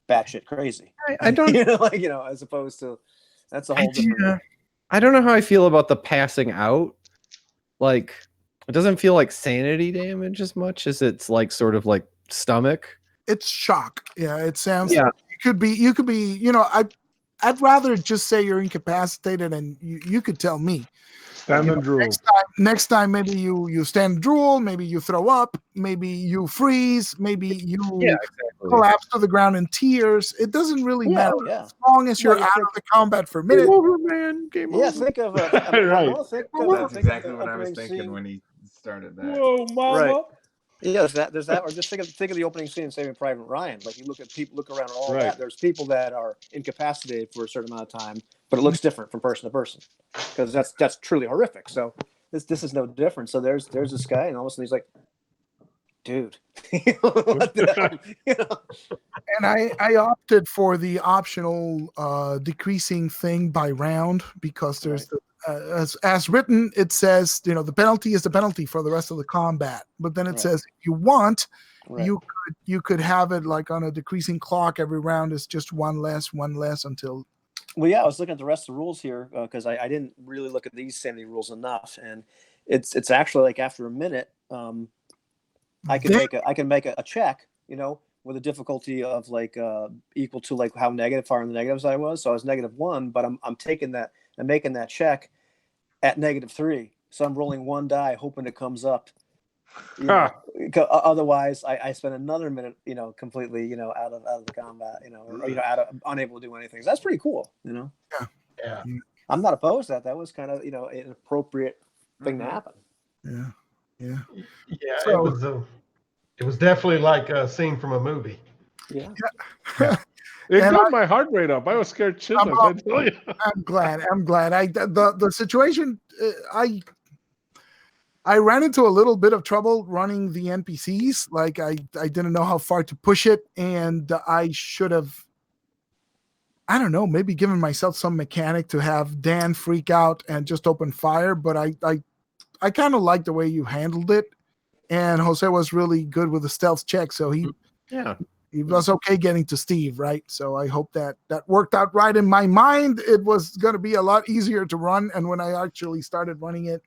batshit crazy. I don't as opposed to that's a whole different. I don't know how I feel about the passing out. It doesn't feel like sanity damage as much as it's sort of stomach. It's shock. Yeah, it sounds. Yeah, you could be. I'd rather just say you're incapacitated, and you could tell me. Stand and drool. Next time, maybe you stand drool, maybe you throw up, maybe you freeze, maybe you collapse to the ground in tears. It doesn't really matter as long as you're out of the combat for a minute. Game over, man. Game over. Think of Right. That's exactly what I was thinking scene. when he started that. Whoa, mama! Right. Yeah, there's that, or just think of the opening scene in Saving Private Ryan. Like, you look around all that. There's people that are incapacitated for a certain amount of time, but it looks different from person to person, because that's truly horrific. So this is no different. So there's this guy, and all of a sudden he's like, dude, what the hell? And I opted for the optional decreasing thing by round, because there's as written, it says, the penalty is the penalty for the rest of the combat. But then it says, if you want, you could have it like on a decreasing clock. Every round is just one less until. Well, yeah, I was looking at the rest of the rules here, because I didn't really look at these sanity rules enough, and it's actually like after a minute, I can make a check, with a difficulty of like equal to like how far in the negatives I was. So I was -1, but I'm taking that and making that check at -3. So I'm rolling one die, hoping it comes up. Otherwise, I spend another minute, completely, out of the combat, or unable to do anything. So that's pretty cool, Yeah. I'm not opposed to that. That was kind of, an appropriate thing to happen. Yeah. So, it was definitely like a scene from a movie. Yeah. It got my heart rate up. I was scared shitless. I tell you. I'm glad. The situation, I ran into a little bit of trouble running the NPCs. Like, I didn't know how far to push it, and I should have, I don't know, maybe given myself some mechanic to have Dan freak out and just open fire. But I kind of like the way you handled it, and Jose was really good with the stealth check, so he was okay getting to Steve, right? So I hope that worked out right. In my mind, it was going to be a lot easier to run, and when I actually started running it,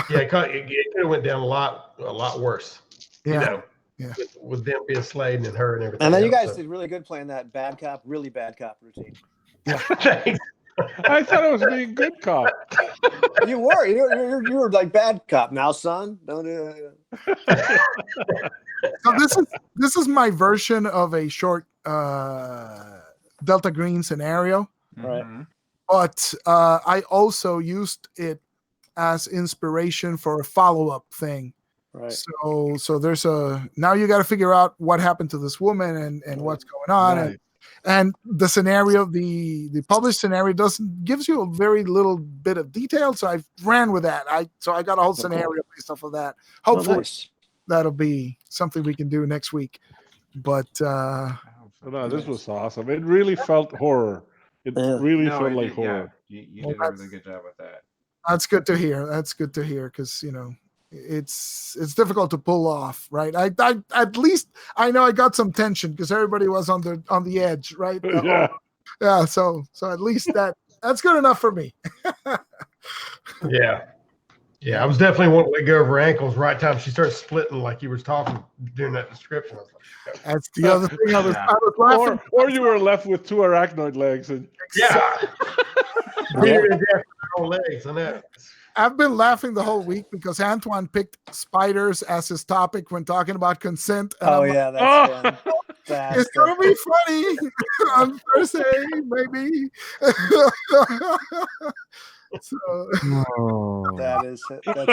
it could have went down a lot worse. Yeah. With them being Slade and her and everything. And then you guys did really good playing that really bad cop routine. Yeah. Thanks. I thought I was being good cop. You were. You were like bad cop. Now, son, don't do that. So this is my version of a short Delta Green scenario. Right. But I also used it as inspiration for a follow-up thing. Right. So there's now you got to figure out what happened to this woman and what's going on. Right. And the scenario, the published scenario gives you a very little bit of detail. So I ran with that. I got a whole scenario based off of that. Hopefully that'll be something we can do next week. But no, this was awesome. It really felt horror. It really felt like horror. You did a really good job with that. That's good to hear. Because it's difficult to pull off, right? I at least I know I got some tension because everybody was on the edge, right? Yeah. So at least that's good enough for me. Yeah. I was definitely wanting to let go of her ankles right time she started splitting like you was talking during that description. I was like, that's the other thing. I was laughing. Or you were left with 2 arachnoid legs. And weird and deaf on legs. I know. I've been laughing the whole week because Antoine picked spiders as his topic when talking about consent. That's fun. It's gonna be funny on Thursday, maybe. That's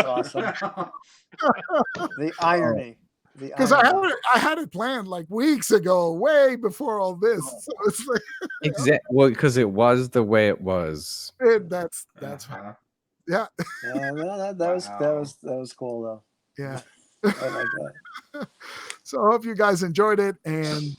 awesome. The irony. Because I had it planned like weeks ago, way before all this. So it's like exactly. Well, because it was the way it was. That's yeah. That was cool though. Yeah. I like that. So I hope you guys enjoyed it, and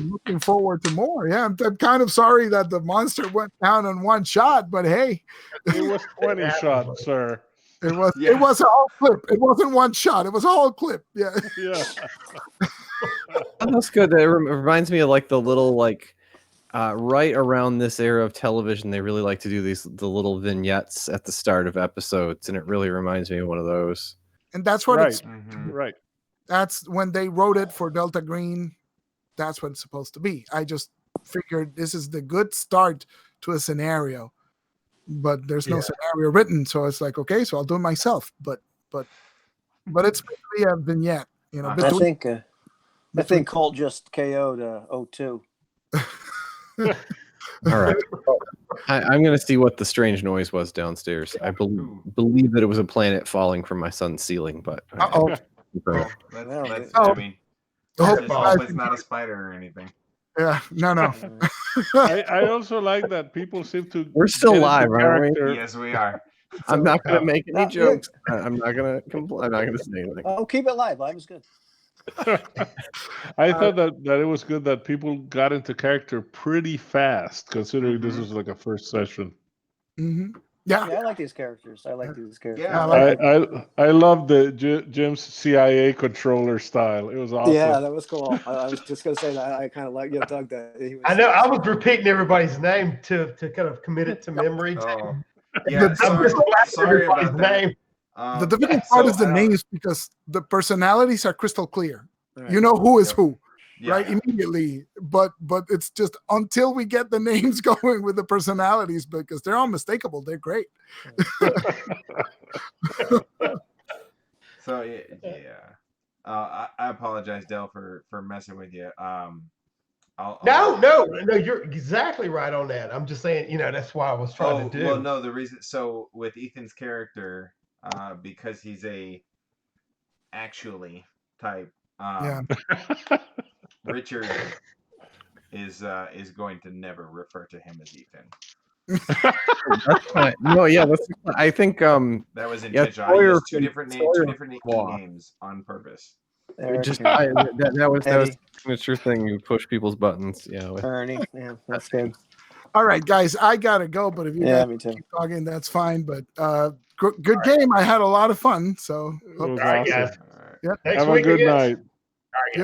looking forward to more. Yeah, I'm kind of sorry that the monster went down in one shot, but hey, it was 20 shots, sir. It was a whole clip. It wasn't one shot. It was a whole clip. Yeah. That's good. That reminds me of like the little right around this era of television, they really like to do the little vignettes at the start of episodes, and it really reminds me of one of those. And that's what it's right. That's when they wrote it for Delta Green. That's what it's supposed to be. I just figured this is the good start to a scenario. but there's no Yeah. scenario written, so it's like, okay, so I'll do it myself. But it's basically a vignette, I think Colt just KO'd O2. All right. I'm going to see what the strange noise was downstairs. I believe that it was a planet falling from my son's ceiling, but Uh-oh. Well, Well, that's, oh. I mean, Oh, just hope it's not a spider or anything. Yeah, no. I also like that people seem to. We're still get into live, aren't we? character. Yes, we are. I'm not going to make any Yeah. jokes. I'm not going to complain. I'm not going to say anything. Oh, keep it live. Live is good. I thought that it was good that people got into character pretty fast, considering this Mhm. was like a first session. Mm-hmm. Yeah. Yeah, I like these characters. Yeah, I love the Jim's CIA controller style. It was awesome. Yeah, that was cool. I was just gonna say that. I kind of like dug that. He was, I know. I was repeating everybody's name to kind of commit it to memory. Oh, yeah. The- Sorry about that. name. The difficult part so is the I don't- names because the personalities are crystal clear. Right. You know who is Yep. who, Yeah. right? Immediately. But it's just until we get the names going with the personalities, because they're unmistakable. They're great. So yeah. I apologize, Del, for messing with you. No, you're exactly right on that. I'm just saying, that's what I was trying to do. Well, no, the reason. So with Ethan's character, because he's a actually type, Richard is going to never refer to him as Ethan. That's fine. No, yeah, I think That was intentional. I used two different names on purpose. Eric, that was Eddie. the signature thing. You push people's buttons. Yeah. Ernie. Yeah, that's good. All right, guys, I gotta go. But if you Yeah, guys me too. keep talking, that's fine. But good game. I had a lot of fun. So It was All right, awesome. guys. All right. yeah. Next Have a week, good I guess. night. All right, guys.